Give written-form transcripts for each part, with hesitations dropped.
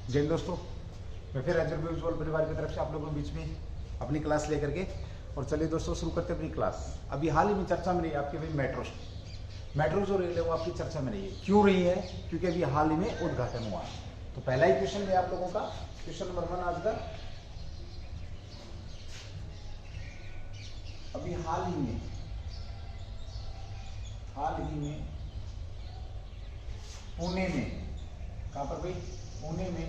जय हिंद दोस्तों, मैं फिर अजर उज्ज्वल परिवार की तरफ से आप लोगों के बीच में अपनी क्लास लेकर के। और चलिए दोस्तों शुरू करते हैं अपनी क्लास। अभी हाल ही में चर्चा में रही है आपकी भाई मेट्रो जो रेल है वो आपकी चर्चा में रही है। क्यों रही है? क्योंकि अभी हाल ही में उद्घाटन हुआ। तो पहला ही क्वेश्चन है आप लोगों का, क्वेश्चन नंबर 1 आज का। अभी हाल ही में पुणे में, कहां पर भाई? पुणे में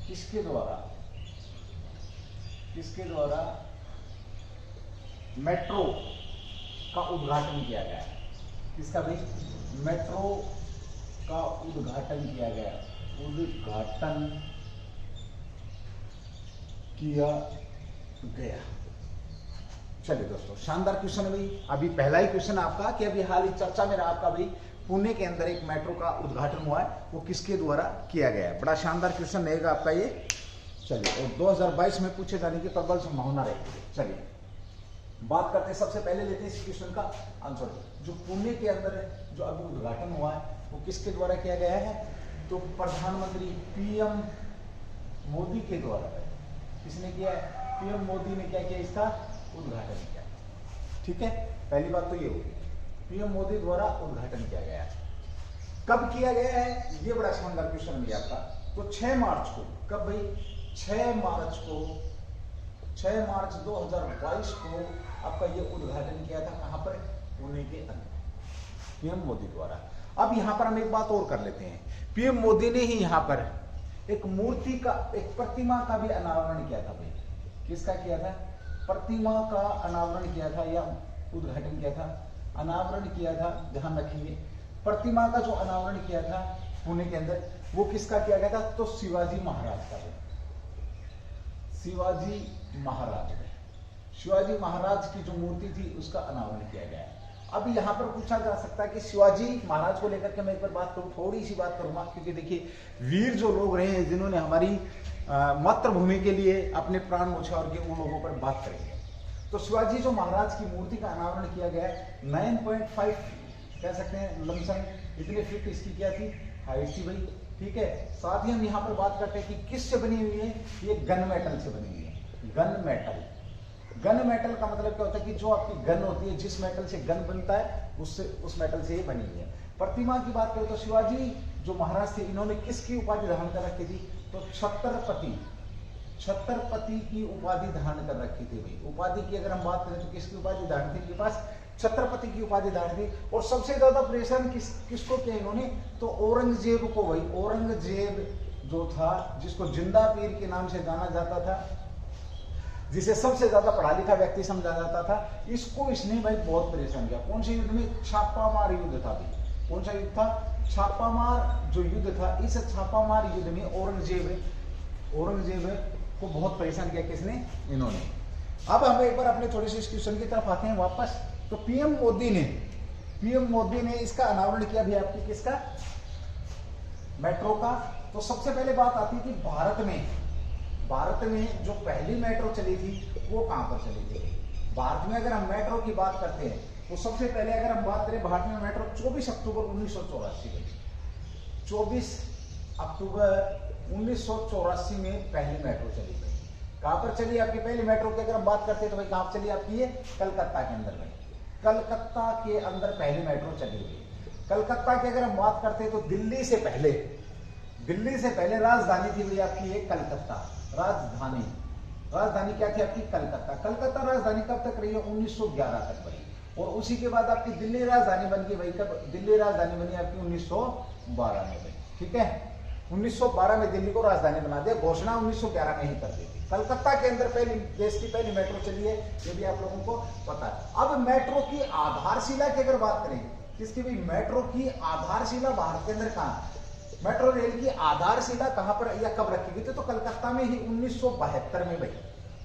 किसके द्वारा मेट्रो का उद्घाटन किया गया? किसका भाई? मेट्रो का उद्घाटन किया गया। चलिए दोस्तों, शानदार क्वेश्चन है भाई। अभी पहला ही क्वेश्चन आपका कि अभी हाल ही चर्चा में रहा आपका भाई, पुणे के अंदर एक मेट्रो का उद्घाटन हुआ है, वो किसके द्वारा किया गया है। बड़ा शानदार क्वेश्चन रहेगा आपका ये। चलिए, और 2022 में पूछे जाने की प्रबल संभावना रहेगी। चलिए बात करते हैं, सबसे पहले लेते हैं इस क्वेश्चन का आंसर। जो पुणे के अंदर जो अभी उद्घाटन हुआ है वो किसके द्वारा किया गया है? तो प्रधानमंत्री पीएम मोदी के द्वारा। किसने किया है? पीएम मोदी ने क्या किया? इसका उद्घाटन किया। ठीक है, पहली बात तो ये होगी, पीएम मोदी द्वारा उद्घाटन किया गया है। कब किया गया है? ये बड़ा शानदार क्वेश्चन है आपका। तो 6 मार्च को। कब भाई? 6 मार्च 2022 को आपका ये उद्घाटन किया था। कहां पर? पुणे के अंदर, पीएम मोदी द्वारा। अब यहां पर हम एक बात और कर लेते हैं। पीएम मोदी ने ही यहां पर एक मूर्ति का, एक प्रतिमा का भी अनावरण किया था भाई। किसका किया था? प्रतिमा का अनावरण किया था या उद्घाटन किया था? अनावरण किया था। ध्यान रखिए, प्रतिमा का जो अनावरण किया था पुणे के अंदर, वो किसका किया गया था? तो शिवाजी महाराज का। शिवाजी महाराज की जो मूर्ति थी उसका अनावरण किया गया है। अब यहाँ पर पूछा जा सकता है कि शिवाजी महाराज को लेकर के मैं एक बार बात करूं, थोड़ी सी बात करूंगा, क्योंकि देखिए वीर जो लोग रहे हैं जिन्होंने हमारी मातृभूमि के लिए अपने प्राण न्यौछावर किए, उन लोगों पर बात करेंगे। तो शिवाजी जो महाराज की मूर्ति का अनावरण किया गया है। 9.5 कह सकते हैं लमसम, इतने फीट इसकी क्या थी? हाइट थी भाई। ठीक है, साथ ही हम यहाँ पर बात करते हैं कि किससे बनी हुई है? ये गन मेटल से बनी हुई है। गन मेटल का मतलब क्या होता है कि जो आपकी गन होती है, जिस मेटल से गन बनता है, उस मेटल से ये बनी हुई है। प्रतिमा की बात करें तो शिवाजी जो महाराज थे, इन्होंने किसकी उपाधि धारण कर रखी थी? तो छत्रपति की उपाधि धारण कर रखी थी भाई। उपाधि की अगर हम बात करें तो किसकी उपाधि धारण थी? इनके पास छत्रपति की उपाधि धारण थी। और सबसे ज्यादा परेशान किसको किया इन्होंने? तो औरंगजेब को भाई। औरंगजेब जो था, जिसको जिंदा पीर के नाम से जाना जाता था, जिसे सबसे ज्यादा पढ़ा लिखा व्यक्ति समझा जाता था, इसको इसने भाई बहुत परेशान किया। कौन से युद्ध में? छापामार युद्ध था भाई। कौन सा युद्ध था? छापामार जो युद्ध था, इस छापामार युद्ध में औरंगजेब को बहुत परेशान किया। किसने? इन्होंने। अब हम एक बार अपने थोड़े से इस क्वेश्चन की तरफ आते हैं वापस। तो पीएम मोदी ने इसका अनावरण किया भी आपकी, किसका? मेट्रो का। तो सबसे पहले बात आती है कि भारत में जो पहली मेट्रो चली थी वो कहां पर चली थी? भारत में अगर हम मेट्रो की बात करते हैं तो सबसे पहले अगर हम बात करें भारत में मेट्रो 24 अक्टूबर 1984 में, 24 अक्टूबर 1984 में पहली मेट्रो चली गई। कहां पर चली आपकी पहली मेट्रो की अगर हम बात करते हैं तो भाई कहां चली आपकी? ये कलकत्ता के अंदर में। कलकत्ता के अंदर पहली मेट्रो चली गई। कलकत्ता की अगर हम बात करते हैं तो दिल्ली से पहले राजधानी थी भाई आपकी ये कलकत्ता। राजधानी क्या थी आपकी? कलकत्ता राजधानी कब तक रही है? 1911 तक बनी। और उसी के बाद आपकी दिल्ली राजधानी बन गई भाई। कब दिल्ली राजधानी बनी आपकी? 1912 में बनी। ठीक है, 1912 में दिल्ली को राजधानी बना दिया। घोषणा 1911 में ही कर दी थी। कलकत्ता के अंदर देश की पहली मेट्रो चली है, ये भी आप लोगों को पता है। अब मेट्रो की आधारशिला की अगर बात करें, किसकी भी? मेट्रो की आधारशिला भारत के अंदर कहां? मेट्रो रेल की आधारशिला कहां पर या कब रखी गई थी? तो कलकत्ता में ही 1972 में भाई।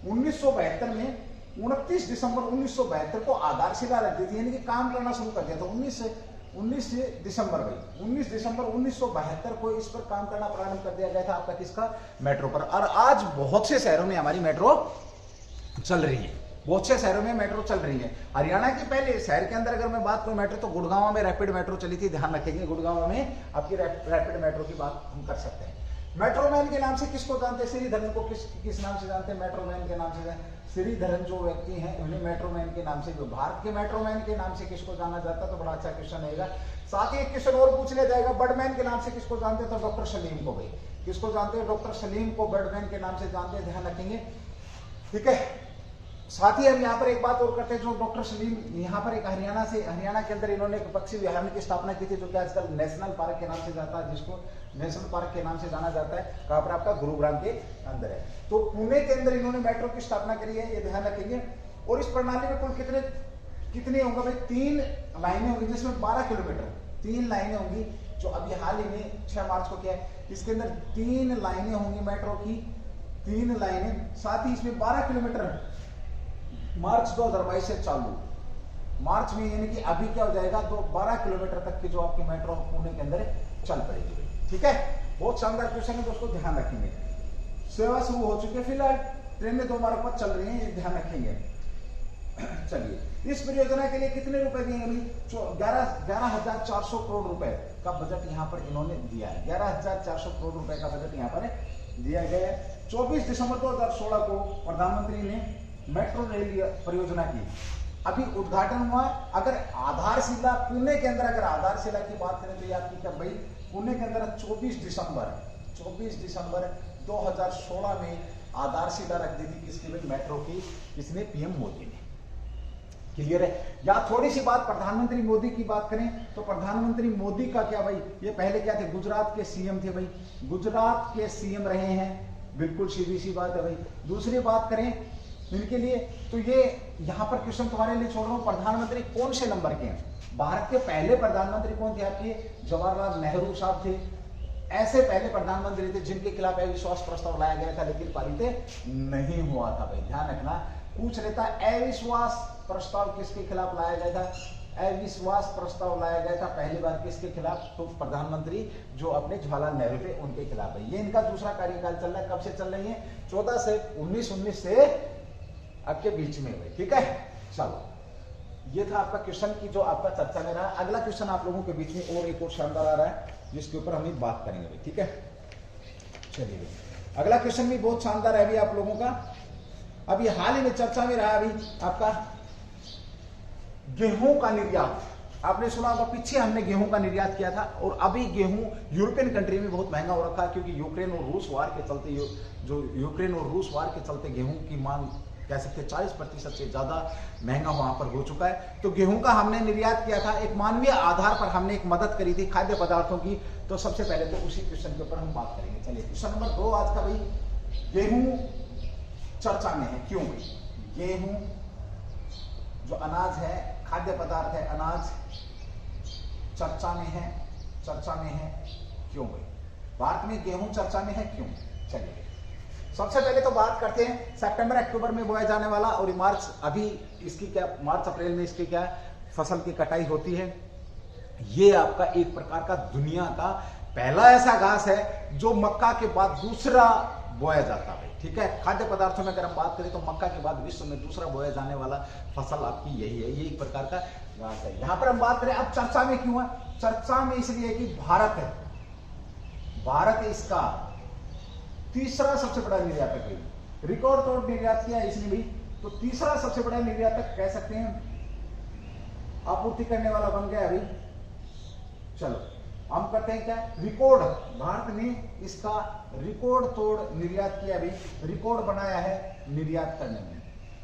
1972 में 29 दिसंबर 1972 को आधारशिला रख दी थी, यानी कि काम करना शुरू कर दिया था 19 दिसंबर भाई। 19 दिसंबर 1972 को इस पर काम करना प्रारंभ कर दिया गया था आपका, किसका? मेट्रो पर। और आज बहुत से शहरों में हमारी मेट्रो चल रही है। बहुत से शहरों में मेट्रो चल रही है। हरियाणा के पहले शहर के अंदर अगर मैं बात करूं मेट्रो, तो गुड़गांव में रैपिड मेट्रो चली थी, ध्यान रखेंगे, गुड़गांव में आपकी रैपिड मेट्रो की बात हम कर सकते हैं। मेट्रोमैन के नाम से किसको जानते हैं? श्रीधरन को किस नाम से जानते हैं? मेट्रोमैन के नाम से। श्रीधरन जो व्यक्ति हैं उन्हें मेट्रोमैन के नाम से, भारत के मेट्रोमैन के नाम से किसको जाना जाता है? तो बड़ा अच्छा क्वेश्चन रहेगा। साथ ही एक क्वेश्चन और पूछ लिया जाएगा, बर्डमैन के नाम से किसको जानते हैं? तो डॉक्टर सलीम को। भाई किसको जानते हैं? डॉक्टर सलीम को बर्डमैन के नाम से जानते हैं, ध्यान रखेंगे, ठीक है। साथ ही हम यहाँ पर एक बात और करते हैं, जो डॉक्टर सलीम यहाँ पर एक हरियाणा के अंदर इन्होंने एक पक्षी विहार की स्थापना की थी, जो कि आजकल नेशनल पार्क के नाम से जाता है, जिसको नेशनल पार्क के नाम से जाना जाता है। कहाँ पर? आपका गुरुग्राम के अंदर है। तो पुणे के अंदर इन्होंने मेट्रो की स्थापना करी है, ये ध्यान रखेंगे। और इस प्रणाली में कुल कितने होंगे भाई? 3 लाइनें होंगी, जिसमें 12 किलोमीटर 3 लाइनें होंगी, जो अभी हाल ही में 6 मार्च को किया है। इसके अंदर 3 लाइनें होंगी मेट्रो की, 3 लाइनें। साथ ही इसमें 12 किलोमीटर मार्च 2022 से चालू, मार्च में, यानी कि अभी क्या हो जाएगा, तो 12 किलोमीटर तक की जो आपकी मेट्रो पुणे के अंदर चल पड़ेगी, ठीक है। बहुत शानदार क्वेश्चन है, दोस्तों ध्यान रखेंगे। सेवा शुरू हो चुकी है, फिलहाल ट्रेनें 2 मार्ग पर चल रही हैं, ये ध्यान रखेंगे। चलिए, इस परियोजना के लिए कितने रुपए दिए? अभी 11,400 करोड़ रुपए का बजट यहाँ पर इन्होंने दिया है। 11,400 करोड़ रुपए का बजट यहाँ पर दिया गया है। 24 दिसंबर 2016 को प्रधानमंत्री ने मेट्रो रेल परियोजना की अभी उद्घाटन हुआ। अगर आधारशिला पुणे के अंदर, अगर आधारशिला की बात करें तो याद कीजिए भाई, पुणे के अंदर 24 दिसंबर 2016 में आधारशिला रख दी थी किसकी? भाई मेट्रो की। किसने? पीएम मोदी ने। क्लियर है? या थोड़ी सी बात प्रधानमंत्री मोदी की बात करें तो प्रधानमंत्री मोदी का क्या भाई, ये पहले क्या थे? गुजरात के सीएम थे भाई, गुजरात के सीएम रहे हैं, बिल्कुल सीधी सी बात है भाई। दूसरी बात करें इनके लिए, तो ये यहां पर क्वेश्चन तुम्हारे लिए छोड़ रहा हूं, प्रधानमंत्री कौन से नंबर के हैं? भारत के पहले प्रधानमंत्री कौन थे आपके? जवाहरलाल नेहरू साहब थे। ऐसे पहले प्रधानमंत्री थे जिनके खिलाफ अविश्वास प्रस्ताव लाया गया था, लेकिन पारित नहीं हुआ था। भाई ध्यान रखना, पूछ लेता अविश्वास प्रस्ताव किसके खिलाफ लाया गया था? अविश्वास प्रस्ताव लाया गया था पहली बार किसके खिलाफ? तो प्रधानमंत्री जो अपने जवाहरलाल नेहरू थे उनके खिलाफ है। ये इनका दूसरा कार्यकाल चल रहा है। कब से चल रही है? 14 से 19 से आपके बीच में हुए, ठीक है। चलो, ये था आपका क्वेश्चन की जो आपका चर्चा में रहा। अगला क्वेश्चन आप लोगों के बीच में और एक और शानदार आ रहा है, जिसके ऊपर हम बात करेंगे भाई, ठीक है। चलिए, अगला क्वेश्चन भी बहुत शानदार है अभी आप लोगों का। अभी हाल ही में चर्चा में रहा अभी आपका गेहूं का निर्यात। आपने सुना होगा, पीछे हमने गेहूं का निर्यात किया था, और अभी गेहूं यूरोपियन कंट्री में बहुत महंगा हो रखा है, क्योंकि यूक्रेन और रूस वार के चलते, यूक्रेन और रूस वार के चलते गेहूं की मांग कह सकते 40% से ज्यादा महंगा वहां पर हो चुका है। तो गेहूं का हमने निर्यात किया था, एक मानवीय आधार पर हमने एक मदद करी थी खाद्य पदार्थों की। तो सबसे पहले तो उसी क्वेश्चन के ऊपर हम बात करेंगे। चलिए, क्वेश्चन नंबर 2 आज का भाई, गेहूं चर्चा में है, क्यों? गेहूं जो अनाज है, खाद्य पदार्थ है, अनाज चर्चा में है, क्यों भाई? भारत में गेहूं चर्चा में है, क्यों? चलिए, सबसे पहले तो बात करते हैं सितंबर अक्टूबर में बोया जाने वाला, और मार्च, अभी इसकी क्या, मार्च अप्रैल में इसकी क्या फसल की कटाई होती है। ये आपका एक प्रकार का दुनिया का पहला ऐसा घास है जो मक्का के बाद दूसरा बोया जाता है, ठीक है। खाद्य पदार्थों में अगर हम बात करें तो मक्का के बाद विश्व में दूसरा बोया जाने वाला फसल आपकी यही है, यही प्रकार का घास है। यहां पर हम बात करें, अब चर्चा में क्यों है? चर्चा में इसलिए कि भारत इसका तीसरा सबसे बड़ा निर्यातक है, रिकॉर्ड तोड़ निर्यात किया इसने भी, तो तीसरा सबसे बड़ा निर्यातक कह सकते हैं, आपूर्ति करने वाला बन गया अभी। चलो, हम करते हैं क्या, रिकॉर्ड, भारत ने इसका रिकॉर्ड तोड़ निर्यात किया, अभी रिकॉर्ड बनाया है निर्यात करने में।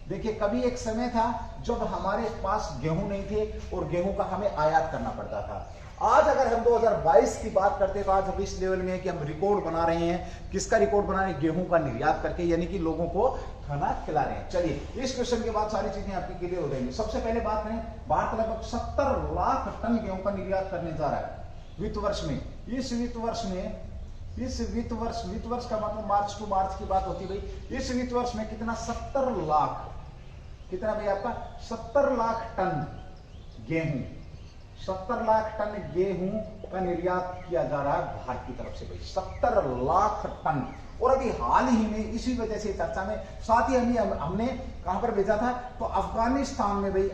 देखिए, कभी एक समय था जब हमारे पास गेहूं नहीं थे और गेहूं का हमें आयात करना पड़ता था। आज अगर हम 2022 की बात करते हैं तो आज हम इस लेवल में है कि हम रिकॉर्ड बना रहे हैं। किसका रिकॉर्ड बना रहे हैं? गेहूं का निर्यात करके, यानी कि लोगों को खाना खिला रहे हैं। चलिए, इस क्वेश्चन के बाद सारी चीजें आपकी क्लियर हो जाएंगी। सबसे पहले बात करें, भारत लगभग 70 लाख टन गेहूं का निर्यात करने जा रहा है वित्त वर्ष में। इस वित्त वर्ष का मतलब मार्च टू मार्च की बात होती है भाई। इस वित्त वर्ष में कितना? 70 लाख, कितना भाई आपका? 70 लाख टन गेहूं, 70 लाख टन गेहूं का निर्यात किया जा रहा है भारत की तरफ से भाई, 70 लाख टन। और अभी हाल ही में इसी वजह से चर्चा में, साथ ही हमने कहां पर भेजा था, तो अफगानिस्तान में भाई,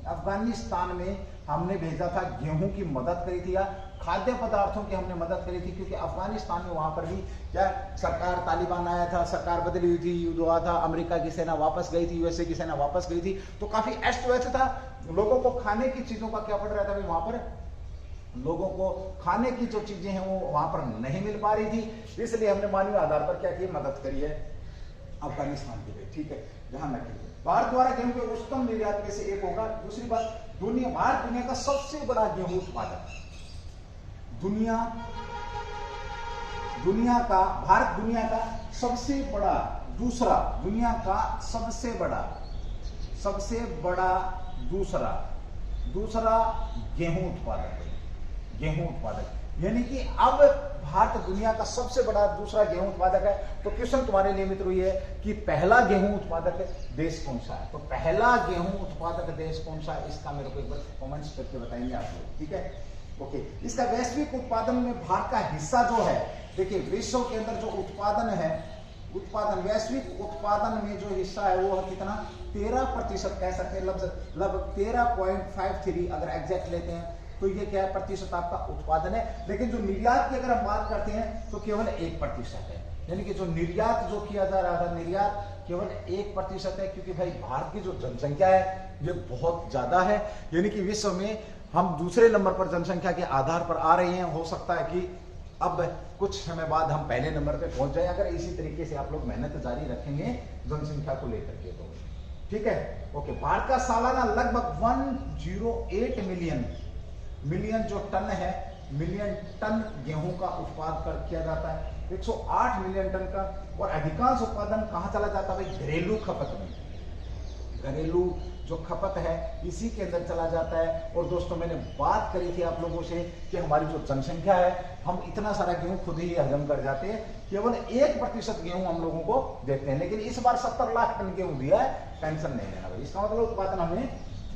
अफगानिस्तान में हमने भेजा था, गेहूं की मदद करी थी या खाद्य पदार्थों की हमने मदद करी थी, क्योंकि अफगानिस्तान में वहां पर भी क्या सरकार, तालिबान आया था, सरकार बदली हुई थी, युद्ध हुआ था, अमेरिका की सेना वापस गई थी, यूएसए की सेना वापस गई थी, तो काफी अस्त व्यस्त था, लोगों को खाने की चीजों का क्या पड़ रहा था, वहां पर लोगों को खाने की जो चीजें हैं वो वहां पर नहीं मिल पा रही थी, इसलिए हमने मानवीय आधार पर क्या की, मदद करी है अफगानिस्तान के लिए। ठीक है, ध्यान रखिए, भारत द्वारा गेहूं के उच्चतम निर्यात में से एक होगा। दूसरी बात, भारत दुनिया का सबसे बड़ा गेहूं उत्पादक, भारत दुनिया का सबसे बड़ा, दुनिया का सबसे बड़ा दूसरा गेहूं उत्पादक, यानी कि अब भारत दुनिया का सबसे बड़ा दूसरा गेहूं उत्पादक है। तो क्वेश्चन तुम्हारे लिए मित्रों ये है कि पहला गेहूं उत्पादक देश कौन सा है, तो पहला गेहूं उत्पादक देश कौन सा है, इसका मेरे को एक बार कमेंट्स करके बताएंगे आप लोग। ठीक है, ओके। इसका वैश्विक उत्पादन में भारत का हिस्सा जो है, देखिए विश्व के अंदर जो वैश्विक उत्पादन में जो हिस्सा है वो कितना, 13% कह सकते हैं, लगभग 13.53 अगर एग्जैक्ट लेते हैं तो ये क्या है, प्रतिशत आपका उत्पादन है। लेकिन जो निर्यात की अगर हम बात करते हैं तो केवल 1% है, यानी कि जो निर्यात जो किया जा रहा था, निर्यात केवल 1% है, क्योंकि भाई भारत की जो जनसंख्या है ये बहुत ज्यादा है, यानी कि विश्व में हम दूसरे नंबर पर जनसंख्या के आधार पर आ रहे हैं। हो सकता है कि अब कुछ समय बाद हम पहले नंबर पे पहुंच जाए, अगर इसी तरीके से आप लोग मेहनत जारी रखेंगे जनसंख्या को लेकर के तो। ठीक है, ओके। भारत का सालाना लगभग 108 मिलियन जो टन है, मिलियन टन गेहूं का उत्पादन किया जाता है, 108 मिलियन टन का। और अधिकांश उत्पादन कहां चला जाता है, घरेलू खपत में, घरेलू जो खपत है इसी के अंदर चला जाता है। और दोस्तों मैंने बात करी थी आप लोगों से कि हमारी जो जनसंख्या है, हम इतना सारा गेहूं खुद ही हजम कर जाते हैं, केवल 1% गेहूं हम लोगों को देते हैं। लेकिन इस बार 70 लाख टन गेहूं दिया है, टेंशन नहीं लेना भाई, इसका मतलब उत्पादन हमने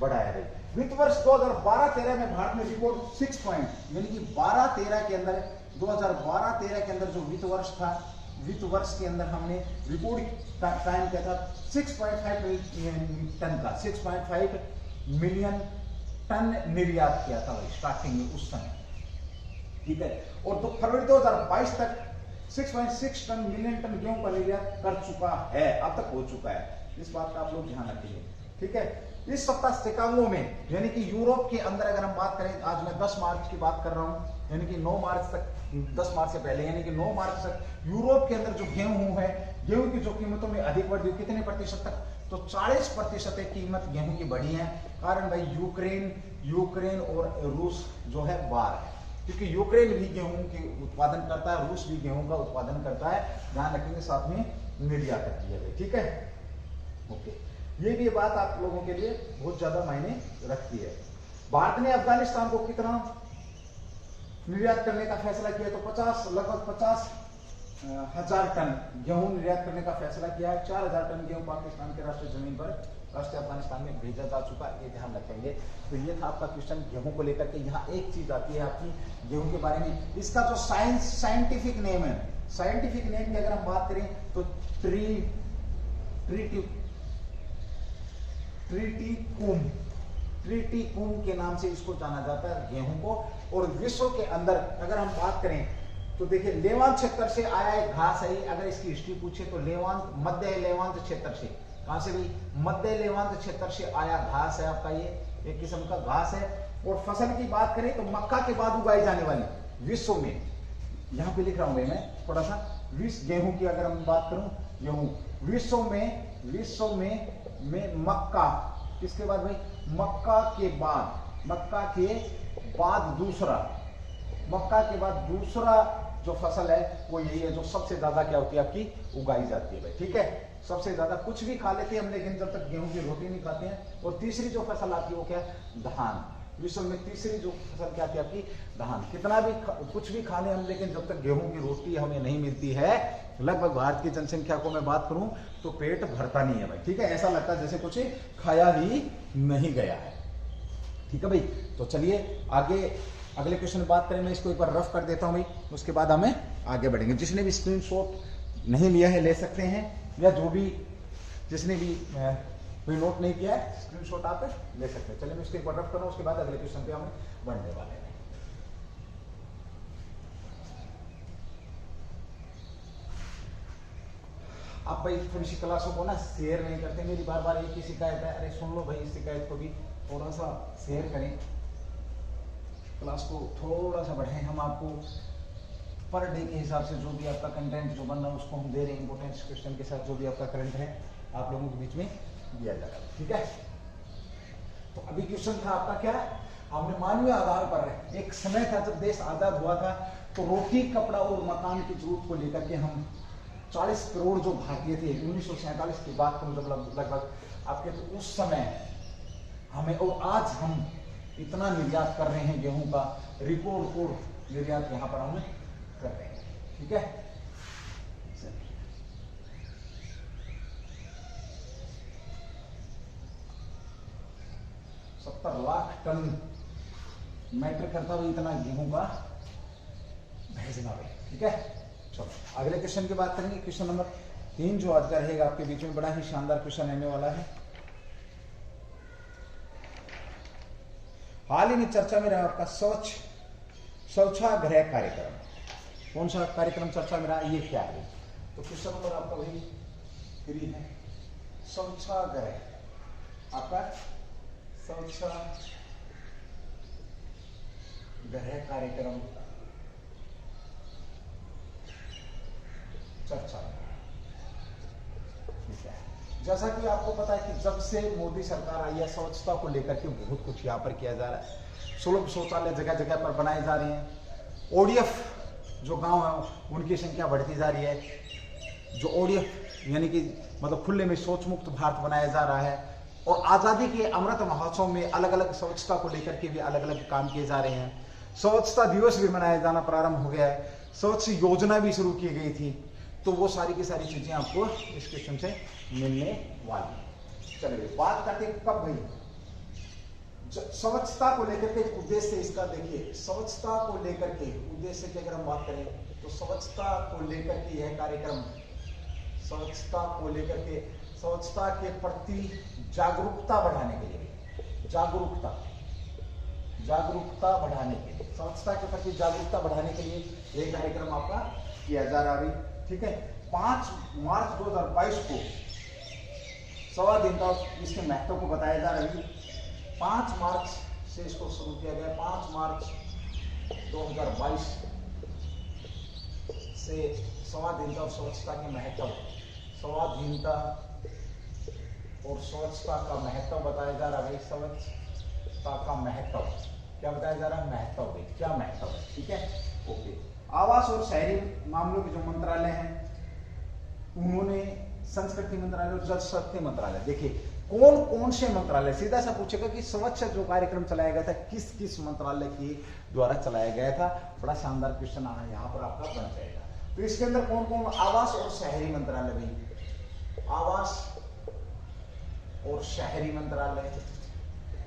बढ़ाया है। वित्त वर्ष 2012-13 में भारत में रिकॉर्ड 6 पॉइंट, यानी कि 12-13 के अंदर, 2012-13 के अंदर जो वित्त वर्ष था, वित्त वर्ष के अंदर हमने रिकॉर्ड टाइम क्या था, 6.5 टन का, 6.5 मिलियन टन निर्यात किया था स्टार्टिंग में उस समय। ठीक है, और तो फरवरी 2022 तक 6.6 टन मिलियन टन गेहूं का निर्यात कर चुका है, अब तक हो चुका है। इस बात का आप लोग ध्यान रखिए। ठीक है, इस सप्ताह शिकागो में, यानी कि यूरोप के अंदर अगर हम बात करें, आज मैं 10 मार्च की बात कर रहा हूं, यानी कि 9 मार्च तक, 10 मार्च से पहले यानी कि 9 मार्च तक यूरोप के अंदर जो गेहूं है, गेहूं की जो कीमतों में अधिक बढ़ी, कितने प्रतिशत तक, तो 40% कीमत गेहूं की बढ़ी है। कारण भाई यूक्रेन और रूस जो है वार है, क्योंकि यूक्रेन भी गेहूं के उत्पादन करता है, रूस भी गेहूं का उत्पादन करता है, ध्यान रखेंगे, साथ में निर्यात किया गया। ठीक है, ओके। ये भी बात आप लोगों के लिए बहुत ज्यादा मायने रखती है। भारत ने अफगानिस्तान को कितना निर्यात करने का फैसला किया, तो लगभग 50,000 टन गेहूं निर्यात करने का फैसला किया है। 4,000 टन गेहूं पाकिस्तान के राष्ट्रीय जमीन पर, राष्ट्रीय अफगानिस्तान में भेजा जा चुका है, ये ध्यान रखेंगे। तो ये था आपका क्वेश्चन गेहूं को लेकर के। यहाँ एक चीज आती है आपकी गेहूं के बारे में, इसका जो साइंटिफिक नेम है, साइंटिफिक नेम की अगर हम बात करें तो ट्रिटिकुम के नाम से इसको जाना जाता है गेहूं को। और विश्व के अंदर अगर हम बात करें तो देखिए, लेवांत क्षेत्र से आया एक घास है, अगर इसकी हिस्ट्री पूछे तो लेवांत, मध्य लेवांत क्षेत्र से, कहां से भी, मध्य लेवांत क्षेत्र से आया घास है आपका, ये एक किस्म का घास है। और फसल की बात करें तो मक्का के बाद उगाई जाने वाली विश्व में, यहां पे लिख रहा हूं मैं थोड़ा सा, गेहूं की अगर हम बात करूं, गेहूं विश्व में मक्का, किसके बाद भाई, मक्का के बाद दूसरा जो फसल है वो यही है, जो सबसे ज्यादा क्या होती है आपकी, उगाई जाती है भाई। ठीक है, सबसे ज्यादा कुछ भी खा लेते हैं हम, लेकिन जब तक गेहूं की रोटी नहीं खाते हैं। और तीसरी जो फसल आती है वो क्या है, धान। विश्व में तीसरी जो फसल क्या आती है आपकी, धान। कितना भी कुछ भी खा लें हम, लेकिन जब तक गेहूं की रोटी हमें नहीं मिलती है, लगभग भारत की जनसंख्या को मैं बात करूं तो पेट भरता नहीं है भाई। ठीक है, ऐसा लगता है जैसे कुछ खाया ही नहीं गया है। ठीक है भाई। तो चलिए आगे अगले क्वेश्चन में बात करें। मैं इसको एक बार रफ कर देता हूं भाई, उसके बाद हमें आगे बढ़ेंगे। जिसने भी स्क्रीनशॉट नहीं लिया है ले सकते हैं, या जो भी जिसने भी नोट नहीं किया है स्क्रीनशॉट आप ले सकते हैं। चलिए मैं इसको एक बार रफ कर रहा हूं, उसके बाद अगले क्वेश्चन पे हम बढ़ने वाले हैं। आप भाई थोड़ी सी क्लासों को ना शेयर नहीं करते, मेरी बार बार एक ही शिकायत है, अरे सुन लो भाई इस शिकायत को भी थोड़ा सा शेयर करें, क्लास को थोड़ा सा बढ़ाएं। हम आपको पर डे के हिसाब से जो भी आपका कंटेंट जो बन रहा है उसको हम दे रहे हैं, इंपोर्टेंस क्वेश्चन के साथ जो भी आपका करंट है आप लोगों के बीच में दिया जा रहा है, ठीक है। तो अभी क्वेश्चन था आपका क्या, हमने मानवीय आधार पर एक समय था जब देश आजाद हुआ था, तो रोटी कपड़ा और मकान की जरूरत को लेकर के हम 40 करोड़ जो भारतीय थे 1947 की बात करूं जब लगभग आपके, तो उस समय हमें, और आज हम इतना निर्यात कर रहे हैं गेहूं का, रिकॉर्ड तोड़ निर्यात यहां पर हम कर रहे हैं, ठीक है। 70 लाख टन मैटर करता हुआ इतना गेहूं का भेजना भाई, ठीक है। चलो अगले क्वेश्चन की बात करेंगे। क्वेश्चन नंबर 3 जो आज का रहेगा आपके बीच में, बड़ा ही शानदार क्वेश्चन रहने वाला है। हाल ही में चर्चा में रहा आपका शौचागृह कार्यक्रम। कौन सा कार्यक्रम चर्चा में रहा, ये क्या है? तो क्वेश्चन नंबर आपका वही 3 है, शौचागृह। आपका शौचागृह कार्यक्रम चर्चा, ठीक है। जैसा कि आपको पता है कि जब से मोदी सरकार आई है स्वच्छता को लेकर के बहुत कुछ यहाँ पर किया जा रहा है। सुलभ शौचालय जगह जगह पर बनाए जा रहे हैं। ओडीएफ जो गांव है उनकी संख्या बढ़ती जा रही है। जो ओडीएफ यानी कि मतलब खुले में शौच मुक्त भारत बनाया जा रहा है। और आज़ादी के अमृत महोत्सव में अलग अलग स्वच्छता को लेकर के भी अलग अलग काम किए जा रहे हैं। स्वच्छता दिवस भी मनाया जाना प्रारंभ हो गया है। स्वच्छ योजना भी शुरू की गई थी। तो वो सारी की सारी चीजें आपको इस क्वेश्चन से मिलने वाली है। चलिए बात करते हैं कब भाई स्वच्छता को लेकर के उद्देश्य इसका देखिए, स्वच्छता को लेकर के उद्देश्य की अगर हम बात करें तो स्वच्छता को लेकर के यह कार्यक्रम, स्वच्छता को लेकर के स्वच्छता के प्रति जागरूकता बढ़ाने के लिए, जागरूकता बढ़ाने के लिए, स्वच्छता के प्रति जागरूकता बढ़ाने के लिए यह कार्यक्रम आपका किया जा रहा है, ठीक है। 5 मार्च 2022 को 1.25 दिन का इसके महत्व को बताया जा रहा है। 5 मार्च से इसको शुरू किया गया। 5 मार्च 2022 से 1.25 दिन का स्वच्छता के महत्व, स्वाधीनता और स्वच्छता का महत्व बताया जा रहा है। स्वच्छता का महत्व क्या बताया जा रहा है, महत्व भाई क्या महत्व है, ठीक है, ओके। आवास और शहरी मामलों के जो मंत्रालय हैं उन्होंने संस्कृति मंत्रालय और जल शक्ति मंत्रालय, देखिए कौन कौन से मंत्रालय, सीधा सा पूछेगा कि स्वच्छ जो कार्यक्रम चलाया गया था किस किस मंत्रालय के द्वारा चलाया गया था। बड़ा शानदार क्वेश्चन आना यहाँ पर आपका बन जाएगा। तो इसके अंदर कौन कौन, आवास और शहरी मंत्रालय भाई, आवास और शहरी मंत्रालय,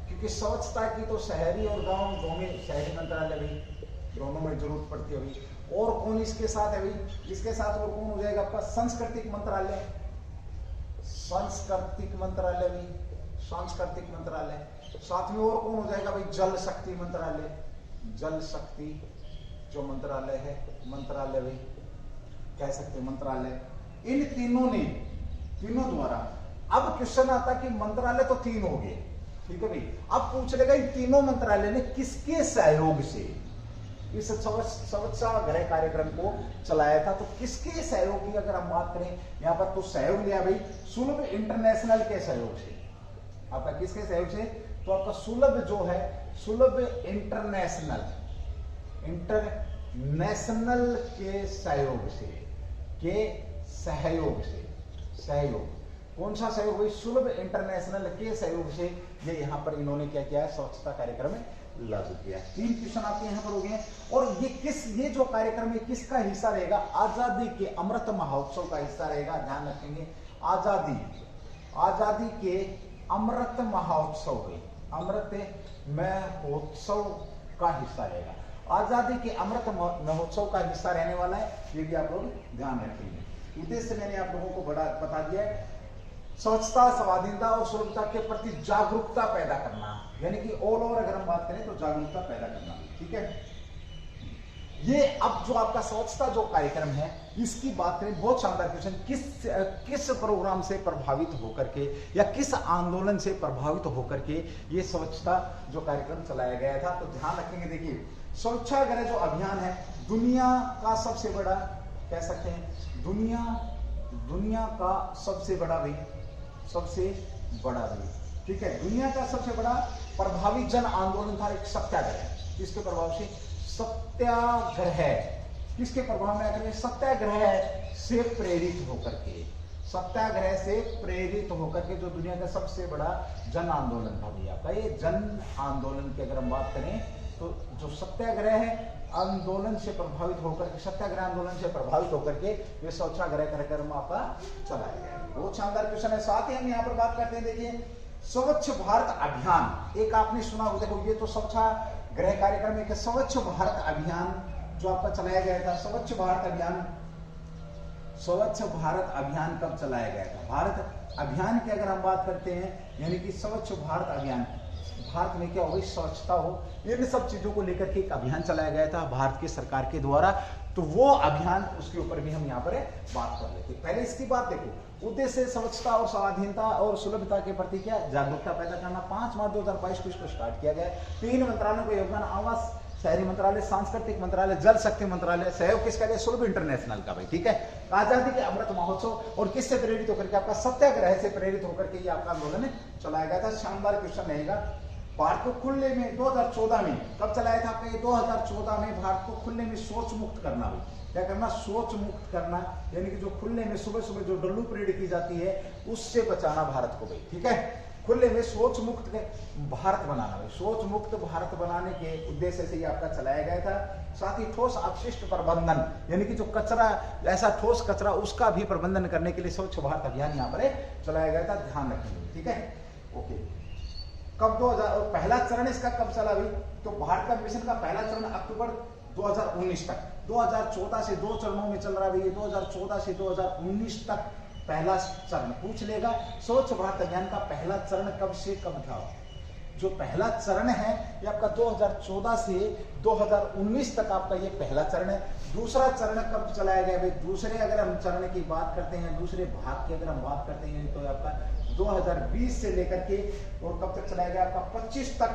क्योंकि स्वच्छता की तो शहरी और गांव दोनों, शहरी मंत्रालय भी दोनों में जरूरत पड़ती है भाई। और कौन इसके साथ है भाई, इसके साथ और कौन हो जाएगा आपका सांस्कृतिक मंत्रालय, सांस्कृतिक मंत्रालय भी, सांस्कृतिक मंत्रालय। साथ में और कौन हो जाएगा भाई, जल शक्ति मंत्रालय, जल शक्ति जो मंत्रालय है, मंत्रालय भाई कह सकते हैं मंत्रालय। इन तीनों द्वारा, अब क्वेश्चन आता कि मंत्रालय तो 3 हो गए, ठीक है भाई। अब पूछ लेगा इन तीनों मंत्रालय ने किसके सहयोग से इस स्वच्छागृह कार्यक्रम को चलाया था। तो किसके सहयोग की अगर हम बात करें यहाँ पर, तो सहयोग लिया भाई सुलभ इंटरनेशनल के सहयोग से। आपका किसके सहयोग से, तो आपका सुलभ जो है, सुलभ इंटरनेशनल के सहयोग से, सहयोग कौन सा सहयोग भाई, सुलभ इंटरनेशनल के सहयोग से ये यहाँ पर इन्होंने क्या किया है, स्वच्छता कार्यक्रम में लागू किया। 3 क्वेश्चन आपके यहाँ पर हो गए। और ये जो कार्यक्रम है किसका हिस्सा रहेगा, आजादी के अमृत महोत्सव का हिस्सा रहेगा। ध्यान रखेंगे आजादी के अमृत महोत्सव है, अमृत महोत्सव का हिस्सा रहेगा। आजादी के अमृत महोत्सव का हिस्सा रहने वाला है, ये भी आप लोग ध्यान रखेंगे। उद्देश्य मैंने आप लोगों को बता दिया है, स्वच्छता, स्वाधीनता और सुलभता के प्रति जागरूकता पैदा करना, यानी कि ऑल ओवर अगर हम बात करें तो जागरूकता पैदा करना। ठीक है, ये अब जो आपका स्वच्छता जो कार्यक्रम है इसकी बात करें, बहुत शानदार क्वेश्चन, किस प्रोग्राम से प्रभावित होकर के या किस आंदोलन से प्रभावित होकर के ये स्वच्छता जो कार्यक्रम चलाया गया था, तो ध्यान रखेंगे। देखिए, स्वच्छाग्रह जो अभियान है दुनिया का सबसे बड़ा, कह सकते हैं दुनिया का सबसे बड़ा भी, ठीक है, दुनिया का सबसे बड़ा प्रभावी जन आंदोलन था एक सत्याग्रह। इसके प्रभाव से सत्याग्रह, किसके प्रभाव में आकर, सत्याग्रह से प्रेरित होकर के जो दुनिया का सबसे बड़ा जन आंदोलन था भैया आपका, ये जन आंदोलन की अगर हम बात करें तो जो सत्याग्रह आंदोलन से प्रभावित होकर के, सत्याग्रह आंदोलन से प्रभावित होकर के ये स्वच्छाग्रह कार्यक्रम आपका चलाया गया। बहुत शानदार क्वेश्चन है। साथ ही हम यहाँ पर बात करते हैं, देखिए स्वच्छ भारत अभियान, एक आपने सुना होगा, देखो ये तो स्वच्छाग्रह कार्यक्रम एक स्वच्छ भारत अभियान जो आपका चलाया गया था। स्वच्छ भारत अभियान कब चलाया गया था? भारत अभियान की अगर हम बात करते हैं, यानी कि स्वच्छ भारत अभियान, भारत में क्या हो, स्वच्छता हो, इन सब चीजों को लेकर के एक अभियान चलाया गया था भारत की सरकार के द्वारा। तो वो अभियान, उसके ऊपर भी हम यहाँ पर बात कर लेते हैं। पहले इसकी बात देखो, उद्देश्य स्वच्छता और स्वाधीनता और सुलभता के प्रति क्या, जागरूकता पैदा करना। 5 मार्च 2022 को इसको स्टार्ट किया गया। 3 मंत्रालयों का योगदान, आवास, शहरी मंत्रालय, सांस्कृतिक मंत्रालय, जल शक्ति मंत्रालय, सहयोग किसका है, सुलभ इंटरनेशनल का भाई। ठीक है, आजादी के अमृत महोत्सव और किससे प्रेरित होकर के, आपका सत्याग्रह से प्रेरित होकर के ये आपका आंदोलन चलाया गया था। शानदार क्वेश्चन रहेगा। भारत को खुले में 2014 में कब चलाया था आपका, 2014 में भारत को खुले में शौच मुक्त करना भाई। क्या करना, शौच मुक्त करना, यानी कि जो खुले में सुबह सुबह जो डल्लू परेड की जाती है उससे बचाना भारत को भाई। ठीक है, खुले में शौच मुक्त भारत बनाना भाई, शौच मुक्त भारत बनाने के उद्देश्य से ये आपका चलाया गया था। साथ ही ठोस अपशिष्ट प्रबंधन, यानी कि जो कचरा, ऐसा ठोस कचरा, उसका भी प्रबंधन करने के लिए स्वच्छ भारत अभियान यहाँ पर चलाया गया था, ध्यान रखेंगे। ठीक है, ओके। कब 2000, पहला चरण इसका कब चला भाई, तो भारत का मिशन का पहला चरण अक्टूबर 2019 तक, 2014 से 2 चरणों में चल रहा है। 2014 से 2019 तक पहला चरण पूछ लेगा। स्वच्छ भारत अभियान का पहला चरण कब से कब था? जो पहला चरण है ये आपका 2014 से 2019 तक आपका ये पहला चरण है। दूसरा चरण कब चलाया गया भाई? दूसरे अगर हम चरण की बात करते हैं, दूसरे भाग की अगर हम बात करते हैं तो आपका 2020 से लेकर के और कब तक चलाया गया? आपका 25 तक।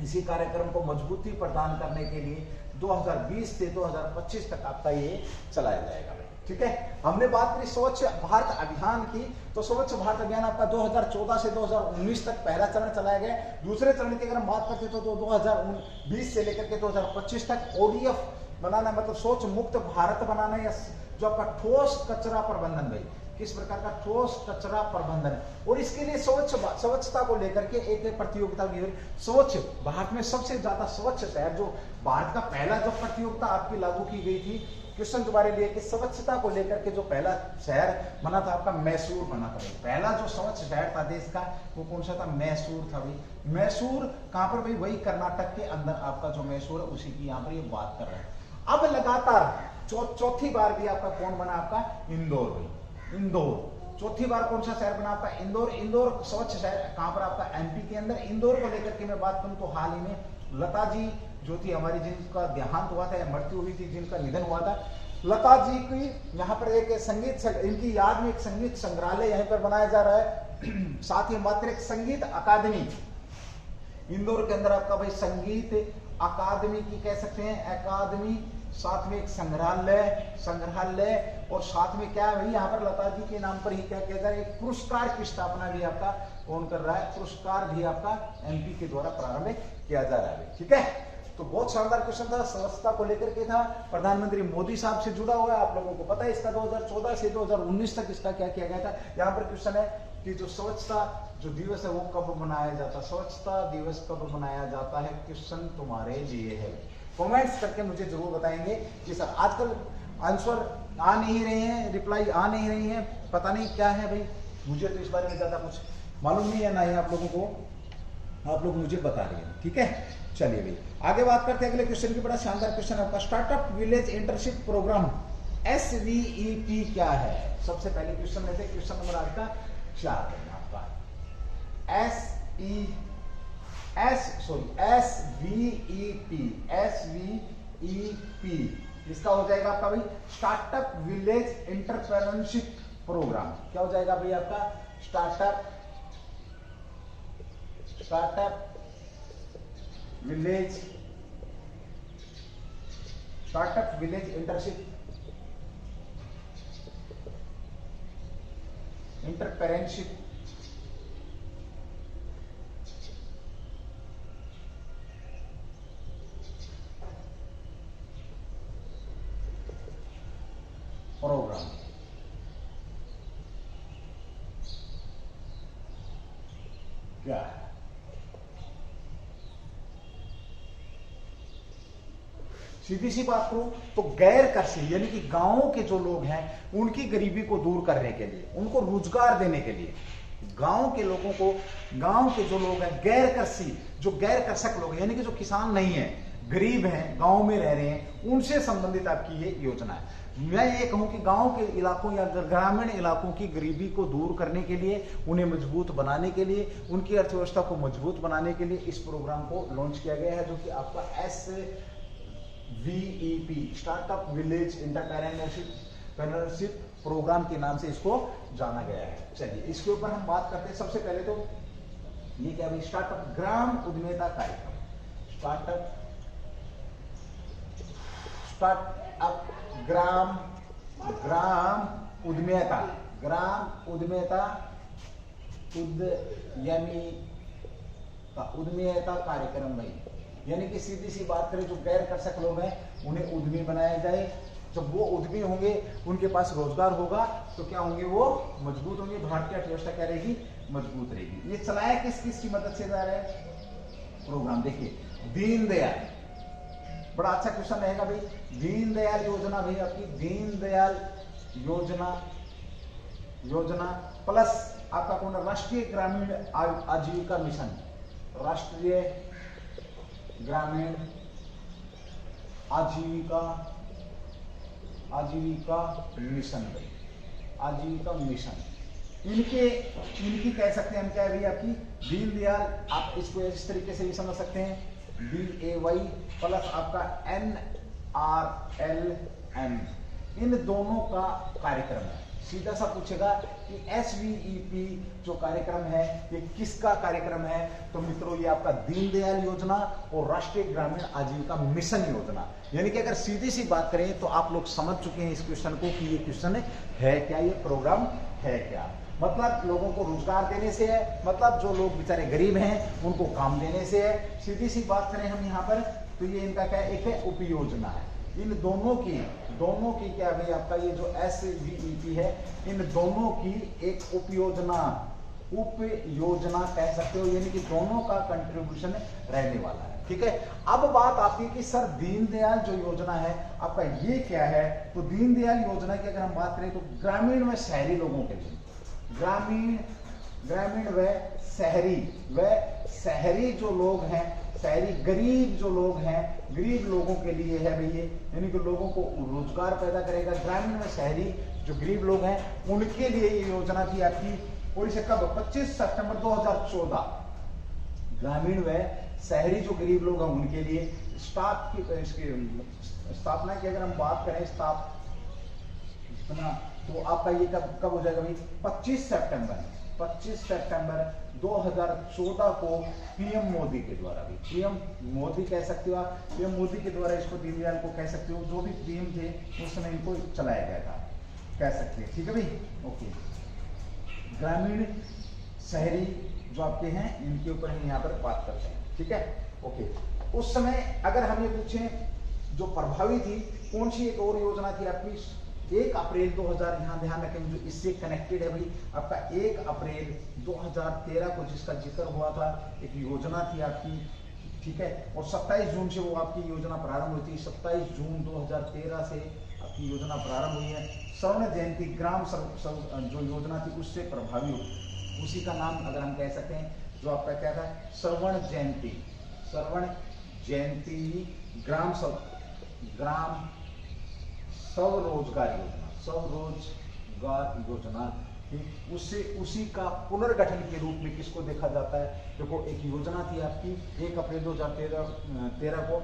इसी कार्यक्रम को मजबूती प्रदान करने के लिए 2020 से 2025 तक आपका ये चलाया जाएगा। ठीक है, हमने बात करी स्वच्छ भारत अभियान की, तो स्वच्छ भारत अभियान आपका 2014 से 2019 तक पहला चरण चलाया गया। दूसरे चरण की अगर हम बात करते तो 2020 से लेकर के 2025 तक ODF बनाना, मतलब सोच मुक्त भारत बनाना, या जो आपका ठोस कचरा प्रबंधन भाई, किस प्रकार का ठोस कचरा प्रबंधन, और इसके लिए स्वच्छता को लेकर के एक प्रतियोगिता भी हुई। स्वच्छ भारत में सबसे ज्यादा स्वच्छ शहर, जो भारत का पहला जो प्रतियोगिता आपकी लागू की गई थी, क्वेश्चन तुम्हारे लिए कि स्वच्छता को लेकर के जो पहला शहर बना था आपका मैसूर बना था। पहला जो स्वच्छ शहर था देश का वो कौन सा था? मैसूर था भाई। मैसूर कहां पर भाई? वही कर्नाटक के अंदर आपका जो मैसूर है उसी की यहाँ पर ये बात कर रहे हैं। अब लगातार चौथी बार भी आपका कौन बना? आपका इंदौर भाई। इंदौर चौथी बार कौन सा शहर बना आपका? इंदौर। इंदौर स्वच्छ शहर कहां पर? आपका MP के अंदर। इंदौर को लेकर के मैं बात करूं तो हाल ही में लता जी जो थी हमारी, जिनका देहांत हुआ था या मृत्यु हुई थी, जिनका निधन हुआ था, लता जी की यहाँ पर एक संगीत, इनकी याद में एक संगीत संग्रहालय यहाँ पर बनाया जा रहा है। साथ ही मात्र एक संगीत अकादमी इंदौर के अंदर आपका भाई, संगीत अकादमी की कह सकते हैं अकादमी, साथ में एक संग्रहालय और साथ में क्या है भाई, यहाँ पर लता जी के नाम पर ही क्या किया जा रहा है? एक पुरस्कार की स्थापना भी आपका कौन कर रहा है? पुरस्कार भी आपका MP के द्वारा प्रारंभ किया जा रहा है। ठीक है, तो बहुत शानदार क्वेश्चन था, स्वच्छता को लेकर के था, प्रधानमंत्री मोदी साहब से जुड़ा हुआ है, आप लोगों को पता है इसका 2014 से 2019 तक इसका क्या किया गया था। यहाँ पर क्वेश्चन है कि जो स्वच्छता जो दिवस है वो कब मनाया जाता है? स्वच्छता दिवस कब मनाया जाता है? क्वेश्चन तुम्हारे लिए है। कमेंट्स करके मुझे जरूर बताएंगे कि सर आजकल आंसर आ नहीं रहे हैं, रिप्लाई आ नहीं रही है, पता नहीं क्या है भाई, मुझे तो इस बारे में ज्यादा कुछ मालूम नहीं है, ना ही आप लोगों को आप लोग मुझे बता रहे हैं, ठीक है। चलिए भाई आगे बात करते हैं अगले क्वेश्चन की। बड़ा शानदार क्वेश्चन है आपका, startup village internship program SVEP क्या है। सबसे पहले क्वेश्चन लेते हैं, क्वेश्चन नंबर आपका 4 है आपका SVEP। इसका हो जाएगा आपका भाई स्टार्टअप विलेज एंटरप्रेन्योरशिप प्रोग्राम। क्या हो जाएगा भाई आपका स्टार्टअप विलेज एंटरप्रेन्योरशिप प्रोग्राम। क्या है सीधी सी बात करूं तो गैर कृषि यानी कि गांवों के जो लोग हैं उनकी गरीबी को दूर करने के लिए, उनको रोजगार देने के लिए, गांव के लोगों को, गांव के जो लोग हैं गैर कृषि, जो गैर कृषक लोग हैं यानी कि जो किसान नहीं है, गरीब हैं, गांव में रह रहे हैं, उनसे संबंधित आपकी ये योजना है। मैं ये कहूं कि गांव के इलाकों या ग्रामीण इलाकों की गरीबी को दूर करने के लिए, उन्हें मजबूत बनाने के लिए, उनकी अर्थव्यवस्था को मजबूत बनाने के लिए इस प्रोग्राम को लॉन्च किया गया है, जो कि आपका SVEP startup village entrepreneurship program के नाम से इसको जाना गया है। चलिए इसके ऊपर हम बात करते हैं। सबसे पहले तो ये क्या भाई स्टार्टअप ग्राम उद्यमिता कार्यक्रम, स्टार्टअप ग्राम उद्यमिता कार्यक्रम भाई, यानी कि सीधी सी बात करें जो गैर कृषक लोग हैं उन्हें उद्यमी बनाया जाए। जब वो उद्यमी होंगे, उनके पास रोजगार होगा तो क्या होंगे, वो मजबूत होंगे, भारतीय अर्थव्यवस्था क्या रहेगी, मजबूत रहेगी। ये चलाया किस किस की मदद से जा रहा है प्रोग्राम, देखिए दीनदयाल, बड़ा अच्छा क्वेश्चन रहेगा भाई। दीनदयाल योजना भाई आपकी दीनदयाल योजना प्लस आपका कौन, राष्ट्रीय ग्रामीण आजीविका मिशन, राष्ट्रीय ग्रामीण आजीविका मिशन भाई, आजीविका मिशन इनकी कह सकते हैं हम, क्या है भाई आपकी दीनदयाल, आप इसको इस तरीके से भी समझ सकते हैं DAY प्लस आपका NRLM, इन दोनों का कार्यक्रम है। सीधा सा पूछेगा कि SVEP जो कार्यक्रम है ये किसका कार्यक्रम है, तो मित्रों ये आपका दीनदयाल योजना और राष्ट्रीय ग्रामीण आजीविका मिशन योजना। यानी कि अगर सीधी सी बात करें तो आप लोग समझ चुके हैं इस क्वेश्चन को कि ये क्वेश्चन है क्या, ये प्रोग्राम है क्या। मतलब लोगों को रोजगार देने से है, मतलब जो लोग बेचारे गरीब हैं उनको काम देने से है। सीधी सी बात करें हम यहाँ पर तो ये इनका क्या है, एक है उपयोजना है। इन दोनों की क्या भाई आपका ये जो SVEP है, इन दोनों की एक उपयोजना कह सकते हो, यानी कि दोनों का कंट्रीब्यूशन रहने वाला है, ठीक है। अब बात आती है कि सर दीनदयाल जो योजना है आपका ये क्या है, तो दीनदयाल योजना की अगर हम बात करें तो ग्रामीण व शहरी लोगों के लिए, ग्रामीण व शहरी जो लोग हैं, शहरी गरीब जो लोग हैं, गरीब लोगों के लिए है भैया, यानी कि लोगों को रोजगार पैदा करेगा। ग्रामीण व शहरी जो गरीब लोग हैं उनके लिए ये योजना थी आपकी, और इसे कब 25 सितंबर 2014 ग्रामीण व शहरी जो गरीब लोग हैं उनके लिए स्थापना की अगर हम बात करें स्थापना तो आपका ये कब हो जाएगा भाई 25 सितंबर 2014 को PM मोदी के द्वारा भी, PM मोदी कह सकते हो आप, PM मोदी के द्वारा इसको दीनदयाल को कह सकते हो, जो भी PM थे उस समय इनको चलाया गया था, कह सकते हैं, ठीक है भाई। ओके, ग्रामीण शहरी जो आपके हैं इनके ऊपर हम यहाँ पर बात करते हैं, ठीक है। ओके, उस समय अगर हम ये पूछें जो प्रभावी थी कौन सी एक और योजना थी आपकी, 1 अप्रैल 2000, यहाँ ध्यान रखें जो इससे कनेक्टेड है भाई आपका 1 अप्रैल 2013 को जिसका जिक्र हुआ था, एक योजना थी आपकी, ठीक है। और 27 जून से वो आपकी योजना प्रारंभ हुई थी, 27 जून 2013 से आपकी योजना प्रारंभ हुई है। स्वर्ण जयंती ग्राम जो योजना थी उससे प्रभावी हुई, उसी का नाम अगर हम कह सकते हैं जो आपका क्या था, श्रवण जयंती ग्राम स्वरोजगार योजना थी। उससे उसी का पुनर्गठन के रूप में किसको देखा जाता है? देखो एक योजना थी आपकी 1 अप्रैल 2013 को,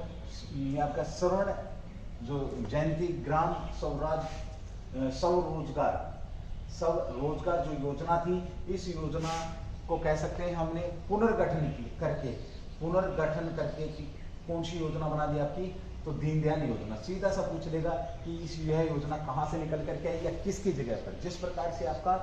आपका श्रवण जो जयंती ग्राम स्वरोजगार जो योजना थी, इस योजना को कह सकते हैं हमने पुनर्गठन करके कि कौन सी योजना बना दी आपकी? तो दीनदयाल योजना। सीधा सा पूछ लेगा कि यह योजना कहाँ से निकल करके आई या किसकी जगह पर। जिस प्रकार से आपका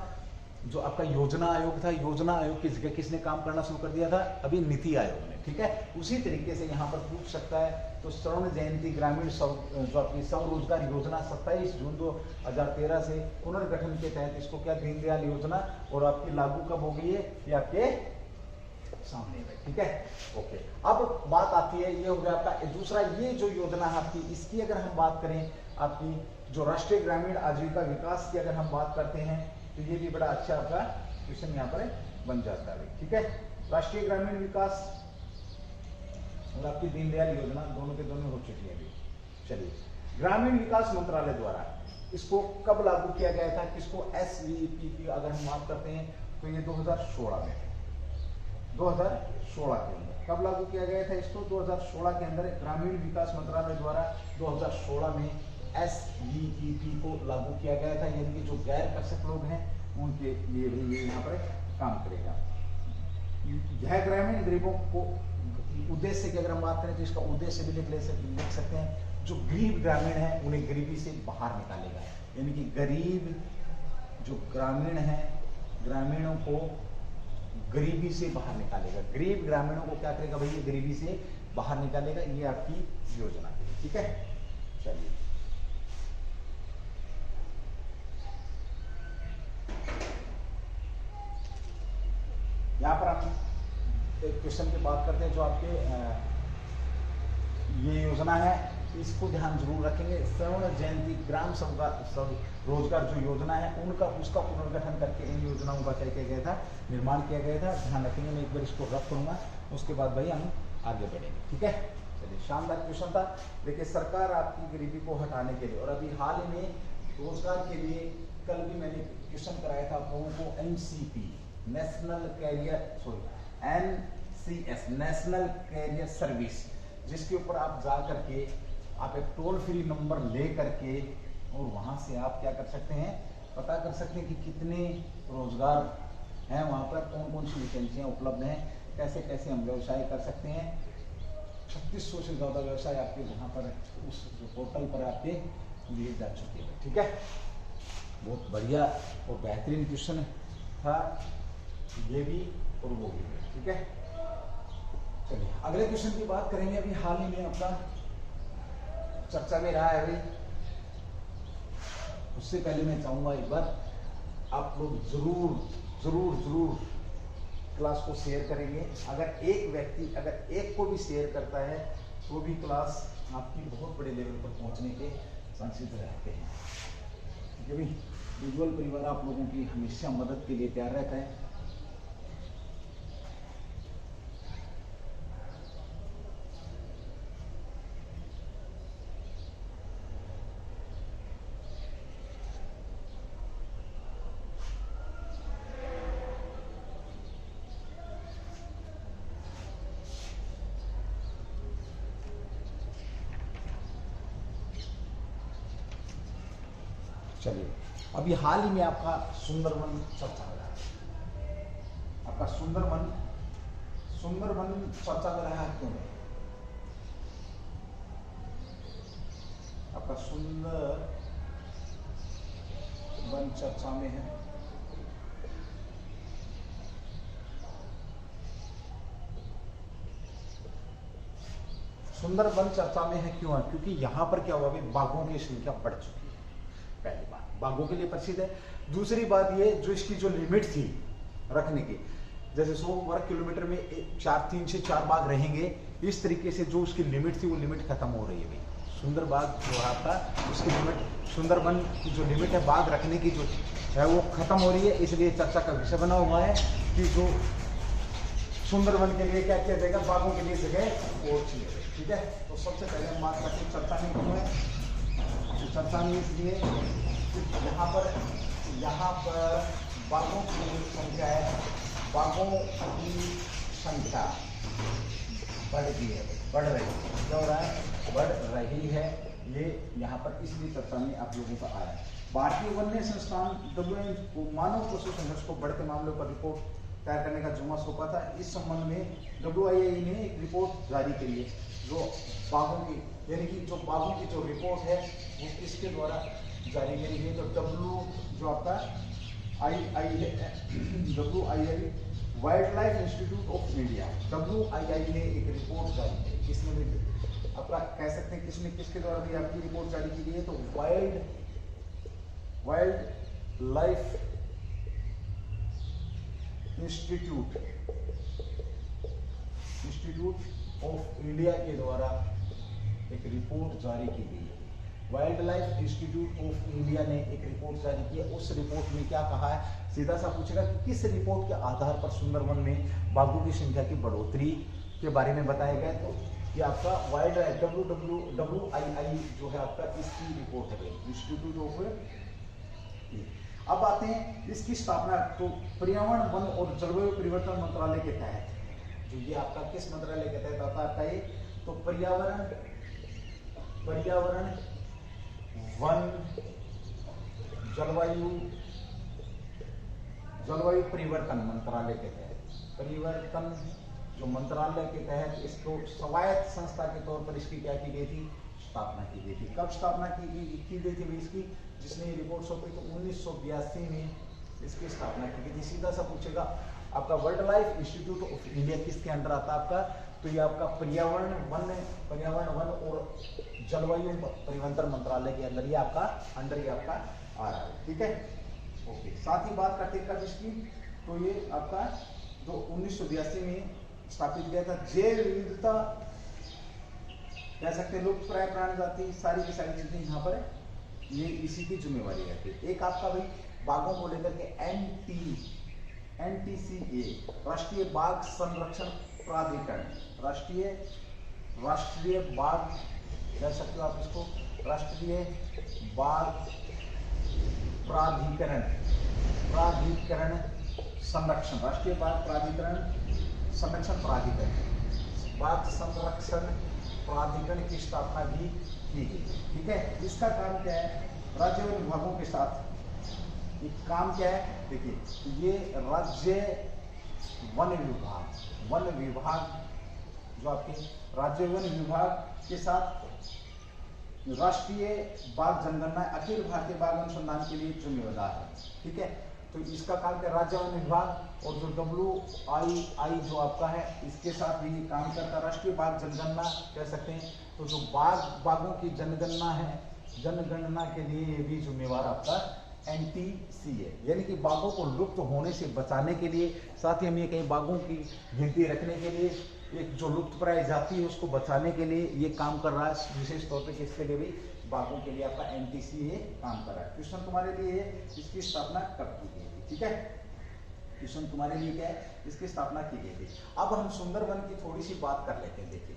जो आपका योजना आयोग था, योजना आयोग की जगह किसने काम करना शुरू कर दिया था? अभी नीति आयोग ने। ठीक है, उसी तरीके से यहाँ पर पूछ सकता है। तो श्रवण जयंती ग्रामीण जो आपकी स्वरोजगार योजना 27 जून 2013 से पुनर्गठन के तहत इसको क्या, दीनदयाल योजना, और आपकी लागू कब हो गई है? ये आपके सामने है। ठीक है, ओके। अब बात आती है, ये हो गया आपका दूसरा। ये जो योजना है आपकी, इसकी अगर हम बात करें, आपकी जो राष्ट्रीय ग्रामीण आजीविका विकास की अगर हम बात करते हैं, तो ये भी बड़ा अच्छा आपका क्वेश्चन यहाँ पर बन जाता है। ठीक है, राष्ट्रीय ग्रामीण विकास और आपकी दीनदयाल योजना दोनों के दोनों हो चुकी है अभी। चलिए, ग्रामीण विकास मंत्रालय द्वारा इसको कब लागू किया गया था? किसको? SVP की अगर हम बात करते हैं तो ये 2016 में, 2016 के अंदर कब लागू किया गया था इसको? 2016 के अंदर ग्रामीण विकास मंत्रालय द्वारा 2016 में SVP को लागू किया गया था। यानी कि जो गैर कृषक लोग हैं उनके लिए भी ये यहाँ पर काम करेगा। यह ग्रामीण गरीबों को उद्देश्य की अगर हम बात करें तो इसका उद्देश्य भी लिख सकते हैं। जो गरीब ग्रामीण है उन्हें गरीबी से बाहर निकालेगा। यानी कि गरीब जो ग्रामीण है, ग्रामीणों को गरीबी से बाहर निकालेगा। गरीब ग्रामीणों को क्या करेगा भैया? गरीबी से बाहर निकालेगा। ये आपकी योजना है। ठीक है, चलिए यहाँ पर हम एक क्वेश्चन की बात करते हैं। जो आपके ये योजना है इसको ध्यान जरूर रखेंगे। श्रवण जयंती ग्राम रोजगार जो योजना है उसका पुनर्गठन करके इन योजनाओं का क्या किया गया था? निर्माण किया गया था। ध्यान रखेंगे, मैं एक बार इसको रख करूंगा, उसके बाद भाई हम आगे बढ़ेंगे। ठीक है, चलिए, शानदार क्वेश्चन था। देखिए, सरकार आपकी गरीबी को हटाने के लिए और अभी हाल ही में रोजगार के लिए कल भी मैंने क्वेश्चन कराया था आप लोगों को NCP नेशनल कैरियर सर्विस, जिसके ऊपर आप जा करके आप एक टोल फ्री नंबर ले करके और वहां से आप क्या कर सकते हैं? पता कर सकते हैं कि कितने रोजगार हैं वहां पर, कौन कौन सी वैकेंसियां उपलब्ध हैं, कैसे कैसे हम व्यवसाय कर सकते हैं। 3600 से ज्यादा व्यवसाय आपके वहां पर उस जो पोर्टल पर आपके लिए जा चुके हैं। ठीक है, बहुत बढ़िया और बेहतरीन क्वेश्चन था ये भी और वो भी। ठीक है, चलिए अगले क्वेश्चन की बात करेंगे। अभी हाल ही में आपका चर्चा में रहा है अभी, उससे पहले मैं चाहूंगा एक बार आप लोग जरूर क्लास को शेयर करेंगे। अगर एक व्यक्ति अगर एक को भी शेयर करता है तो भी क्लास आपकी बहुत बड़े लेवल पर पहुंचने के चांसेस रहते हैं। क्योंकि विजुअल परिवार आप लोगों की हमेशा मदद के लिए तैयार रहता है। चलिए, अभी हाल ही में आपका सुंदरवन चर्चा में रहा है। आपका सुंदरवन चर्चा में रहा है। क्यों? आपका सुंदरवन चर्चा में है। सुंदरवन चर्चा में है क्यों? क्योंकि यहां पर क्या हुआ, बाघों की संख्या बढ़ चुकी है। पहली बात, बाघों के लिए प्रसिद्ध है। दूसरी बात ये, जो इसकी जो लिमिट थी रखने की, जैसे 100 वर्ग किलोमीटर में 3 से 4 बाघ रहेंगे, इस तरीके से जो उसकी लिमिट थी वो लिमिट खत्म हो रही है भाई। सुंदर बाघ जो आपका उसकी लिमिट, सुंदरवन की जो लिमिट है बाघ रखने की जो है वो खत्म हो रही है। इसलिए चर्चा का विषय बना हुआ है कि जो सुंदरवन के लिए क्या किया जाएगा, बाघों के लिए जगह और चाहिए। ठीक है, तो सबसे पहले हम बात करते हैं चर्चा में क्यों है। तो चर्चा में इसलिए यहाँ पर बाघों की संख्या है, बाघों की संख्या बढ़ रही है, क्या हो रहा है, बढ़ रही है। ये यहाँ पर इसलिए चर्चा में आप लोगों का आया है। भारतीय वन्य संस्थान WIA को मानव पशु संघर्ष को बढ़ते मामलों पर रिपोर्ट तैयार करने का जुम्मा सौंपा था। इस संबंध में WIA ने एक रिपोर्ट जारी करी है, जो बाघों की यानी कि जो बाघों की जो रिपोर्ट है वो किसके द्वारा जारी करी गई, जो आपका WIA wild life institute of India, WII ने एक रिपोर्ट जारी की। किसने भी आपका कह सकते हैं किसने किसके द्वारा भी आपकी रिपोर्ट जारी की गई है, तो wild life institute of India के द्वारा एक रिपोर्ट जारी की गई है। Wild life institute of India ने एक रिपोर्ट जारी की है। उस रिपोर्ट में क्या कहा है, सीधा सा पूछेगा कि किस रिपोर्ट के आधार पर सुंदरवन में बाघों की संख्या की बढ़ोतरी के बारे में बताया गया। तो ये आपका वाइल्ड WII जो है आपका इसकी रिपोर्ट है, इंस्टीट्यूट ऑफ। अब आते हैं इसकी स्थापना, तो पर्यावरण वन और जलवायु परिवर्तन मंत्रालय के तहत, जो ये आपका किस मंत्रालय के तहत आता है, तो पर्यावरण वन जलवायु परिवर्तन मंत्रालय के तहत, परिवर्तन जो मंत्रालय के तहत इसको स्वायत्त संस्था के तौर पर इसकी क्या की गई थी, स्थापना की गई थी। कब स्थापना की गई थी भाई इसकी, जिसने ये रिपोर्ट सौंपी तो 1982 में इसकी स्थापना की गई थी। सीधा सा पूछेगा आपका wild life institute of India किसके अंडर आता है आपका, तो ये आपका पर्यावरण वन और जलवायु परिवर्तन मंत्रालय के अंदर ये आपका अंडर ये आपका आ रहा है। ठीक है, ओके। साथ ही बात करते हैं कब इसकी, तो ये आपका जो 1982 में स्थापित किया था। जैव विविधता कह सकते हैं, लुप्त प्राय प्राणी जाति, सारी की सारी चीजें यहाँ पर ये इसी की जिम्मेवारी रहती है। एक आपका भाई बाघों को लेकर के NTCA राष्ट्रीय बाघ संरक्षण प्राधिकरण, राष्ट्रीय बाघ कह सकते हो आप इसको, राष्ट्रीय बाघ प्राधिकरण संरक्षण, राष्ट्रीय बाघ संरक्षण प्राधिकरण की स्थापना भी की गई। ठीक है, इसका काम क्या है, राज्य वन विभागों के साथ एक काम क्या है, देखिए ये राज्य वन विभाग जो आपके राज्य वन विभाग के साथ राष्ट्रीय बाघ जनगणना अखिल भारतीय बाघ अनुसंधान के लिए जिम्मेदार है। ठीक है, तो इसका काम क्या, राज्य वन विभाग और जो WII जो आपका है इसके साथ भी काम करता। राष्ट्रीय बाघ जनगणना कह सकते हैं, तो जो बाघों की जनगणना है, जनगणना के लिए ये भी जिम्मेवार आपका NTCA, यानी कि बाघों को लुप्त होने से बचाने के लिए, साथ ही हम ये कहीं बाघों की गिनती रखने के लिए, एक जो लुप्त प्राय जाति है उसको बचाने के लिए ये काम कर रहा है। विशेष तौर पे किसके लिए भी, बाघों के लिए आपका NTCA काम कर रहा है। क्वेश्चन तुम्हारे लिए इसकी स्थापना कब की गई थी। ठीक है, क्वेश्चन तुम्हारे लिए क्या है, इसकी स्थापना की गई थी। अब हम सुंदरवन की थोड़ी सी बात कर लेते हैं। देखिए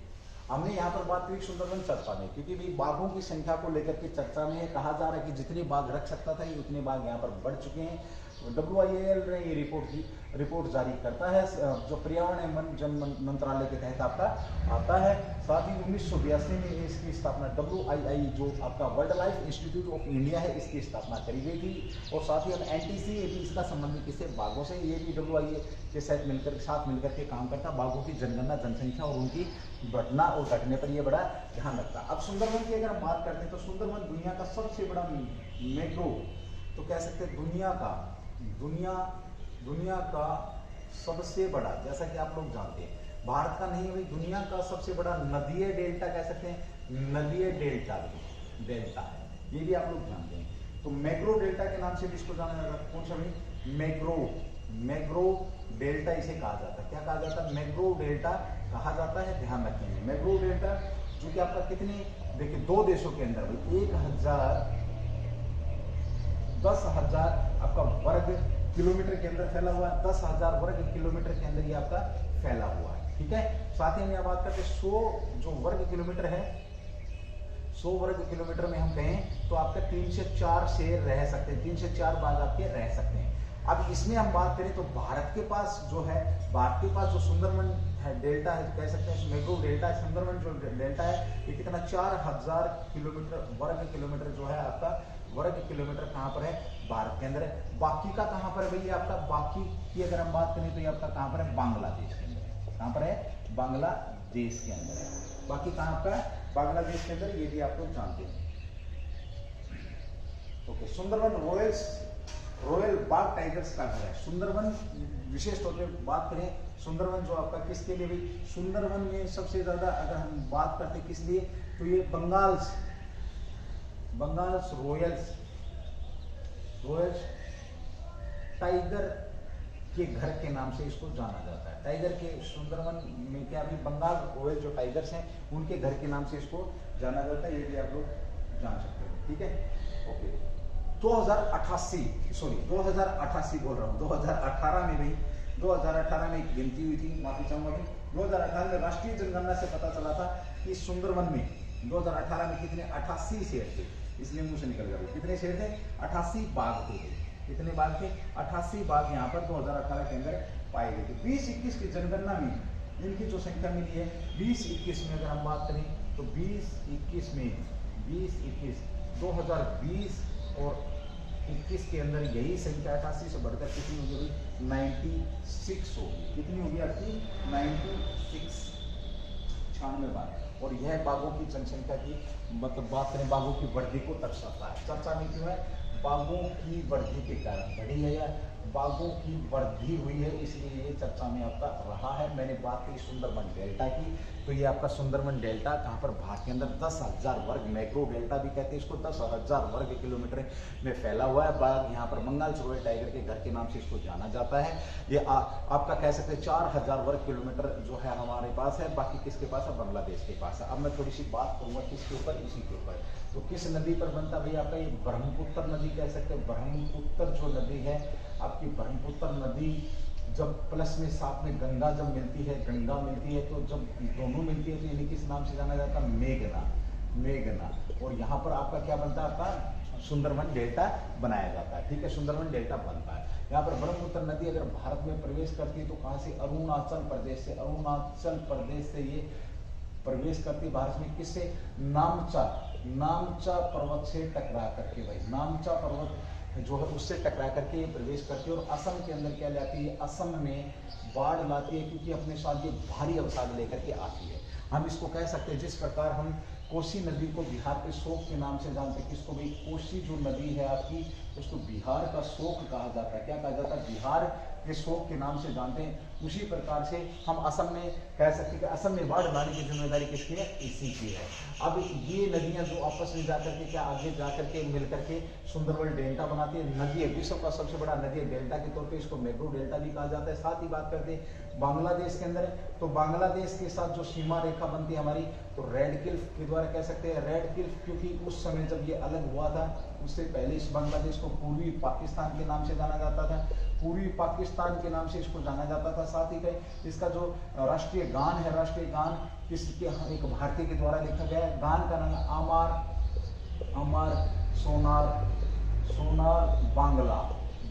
हमने यहाँ पर बात की सुंदरवन चर्चा में, क्योंकि भाई बाघों की संख्या को लेकर के चर्चा में कहा जा रहा है कि जितने बाघ रख सकता था ये उतने बाघ यहाँ पर बढ़ चुके हैं। WIA ने ये रिपोर्ट जारी करता है, जो पर्यावरण एवं जन मंत्रालय के तहत आपका आता है। साथ ही 1982 में इसकी स्थापना WII जो आपका wild life institute of India है इसकी स्थापना करी गई थी। और साथ ही हम NTCA भी इसका संबंध किससे, बाघों से, ये भी WIA के साथ मिलकर के काम करता, बाघों की जनगणना, जनसंख्या और उनकी बढ़ना और घटने पर ये बड़ा ध्यान रखता। अब सुंदरवन की अगर हम बात करते हैं तो सुंदरवन दुनिया का सबसे बड़ा मेट्रो, तो कह सकते हैं दुनिया का सबसे बड़ा, जैसा कि आप लोग जानते हैं भारत का नहीं भाई दुनिया का सबसे बड़ा नदीय डेल्टा कह सकते हैं, नदीय डेल्टा है, ये भी आप लोग जानते हैं। तो मैग्रो डेल्टा के नाम से भी इसको जाना जाता है। कौन सा भाई, मैग्रो डेल्टा इसे कहा जाता है। क्या कहा जाता है, मैग्रो डेल्टा कहा जाता है, ध्यान रखेंगे। मैग्रो डेल्टा जो कि आपका कितने, देखिए 2 देशों के अंदर भाई 10,000 आपका वर्ग किलोमीटर के अंदर फैला हुआ है, 10,000 वर्ग किलोमीटर के अंदर ये आपका फैला हुआ है। ठीक है, साथ ही हम यहाँ बात करते हैं 100 जो वर्ग किलोमीटर है, 100 वर्ग किलोमीटर में हम कहें तो आपके 3 से 4 शेर रह सकते हैं, 3 से 4 बाघ आपके रह सकते हैं। अब इसमें हम बात करें तो भारत के पास जो है, भारत के पास जो सुंदरबन है डेल्टा है, कह सकते हैं मैंग्रोव डेल्टा है, सुंदरबन जो डेल्टा है ये कितना 4000 किलोमीटर वर्ग किलोमीटर जो है आपका वर्ग किलोमीटर कहाँ पर है, भारत के अंदर है। बाकी का कहाँ पर है भैया आपका, बाकी की अगर हम बात करें तो ये आपका कहाँ पर है, बांग्लादेश के अंदर। कहाँ पर है, बांग्लादेश के अंदर है। बाकी कहाँ आपका है, बांग्लादेश के अंदर, ये भी आप लोग जानते हैं। ओके, सुंदरबन रॉयल बाघ टाइगर्स का घर है। सुंदरबन विशेष तौर पे बात करें, सुंदरबन जो आपका किसके लिए भी, सुंदरबन में सबसे ज्यादा अगर हम बात करते हैं किस लिए, तो ये बंगाल्स रॉयल्स टाइगर के घर के नाम से इसको जाना जाता है। टाइगर के सुंदरबन में क्या भी बंगाल रॉयल जो टाइगर्स हैं उनके घर के नाम से इसको जाना जाता है, ये भी आप लोग जान सकते हैं। ठीक है, ओके। 2088 बोल रहा हूँ, 2018 में भाई 2018 में एक गिनती हुई थी, माफी चाहूंगा भाई, 2018 में राष्ट्रीय जनगणना से पता चला था कि सुंदरबन में 2018 में कितने 88 शेर थे, इसलिए मुंह से निकल गया, कितने शेर थे, 88 बाघ थे। कितने बाघ थे, 88 बाघ यहाँ पर 2018 के अंदर पाए गए थे। 2021 की जनगणना में इनकी जो संख्या मिली है 2021 में अगर हम बात करें तो 2021 2020 और 21 के अंदर यही संख्या 88 से बढ़कर कितनी हो गई, 96 होगी। कितनी होगी आपकी, 96, 96 बाघ। और यह बाघों की जनसंख्या की मतलब बात करें, बाघों की वृद्धि को दर्शाता है। चर्चा में क्यों है, बाघों की वृद्धि के कारण बढ़ी है या बाघों की वृद्धि हुई है, इसलिए ये चर्चा में आपका रहा है। मैंने बात की सुंदरबन डेल्टा की, तो ये आपका सुंदरबन डेल्टा कहाँ पर, भारत के अंदर 10,000 वर्ग, मैंग्रोव डेल्टा भी कहते हैं इसको, 10,000 वर्ग किलोमीटर में फैला हुआ है। बाघ यहाँ पर बंगाल रॉयल टाइगर के घर के नाम से इसको जाना जाता है। ये आपका कह सकते हैं 4000 वर्ग किलोमीटर जो है हमारे पास है, बाकी किसके पास है, बांग्लादेश के पास है। अब मैं थोड़ी सी बात करूंगा किसके ऊपर, इसी के ऊपर। तो किस नदी पर बनता है भैया आपका, ये ब्रह्मपुत्र नदी कह सकते हैं। ब्रह्मपुत्र जो नदी है आपकी, ब्रह्मपुत्र नदी जब प्लस में साथ में गंगा जब मिलती है, गंगा मिलती है, तो जब दोनों मिलती है तो इन्हें किस नाम से जाना जाता है, मेघना। और यहाँ पर आपका क्या बनता है, आपका सुंदरबन डेल्टा बनाया जाता है। ठीक है, सुंदरबन डेल्टा बनता है। यहाँ पर ब्रह्मपुत्र नदी अगर भारत में प्रवेश करती है तो कहाँ से, अरुणाचल प्रदेश से ये प्रवेश करती है भारत में। किससे, नामचा पर्वत से टकरा करके, भाई नामचा पर्वत जो है उससे टकरा करके ये प्रवेश करती है और असम के अंदर क्या लाती है, असम में बाढ़ लाती है, क्योंकि अपने साथ ये भारी अवसाद लेकर के आती है। हम इसको कह सकते हैं, जिस प्रकार हम कोसी नदी को बिहार के शोक के नाम से जानते हैं, किसको भाई, कोसी जो नदी है आपकी उसको बिहार का शोक कहा जाता है। क्या कहा जाता है, बिहार के शोक के नाम से जानते हैं। उसी प्रकार से हम असम में कह सकते हैं कि असम में बाढ़ लाने की जिम्मेदारी किसकी है, इसी की है। अब ये नदियां जो आपस में जाकर के क्या आगे जाकर के मिलकर के सुंदरबन डेल्टा बनाती है। नदी है विश्व का सबसे बड़ा नदी है, डेल्टा के तौर पे इसको मैंग्रोव डेल्टा भी कहा जाता है। साथ ही बात करते हैं बांग्लादेश के अंदर, तो बांग्लादेश के साथ जो सीमा रेखा बनती है हमारी, तो रेड क्लिफ के द्वारा कह सकते हैं। रेड क्लिफ क्योंकि उस समय जब ये अलग हुआ था उससे पहले इस बांग्लादेश को पूर्वी पाकिस्तान के नाम से जाना जाता था, पूर्वी पाकिस्तान के नाम से इसको जाना जाता था। साथ ही कहीं इसका जो राष्ट्रीय गान है, राष्ट्रीय गान किसके, एक भारतीय के द्वारा लिखा गया है। गान का नाम अमर सोनार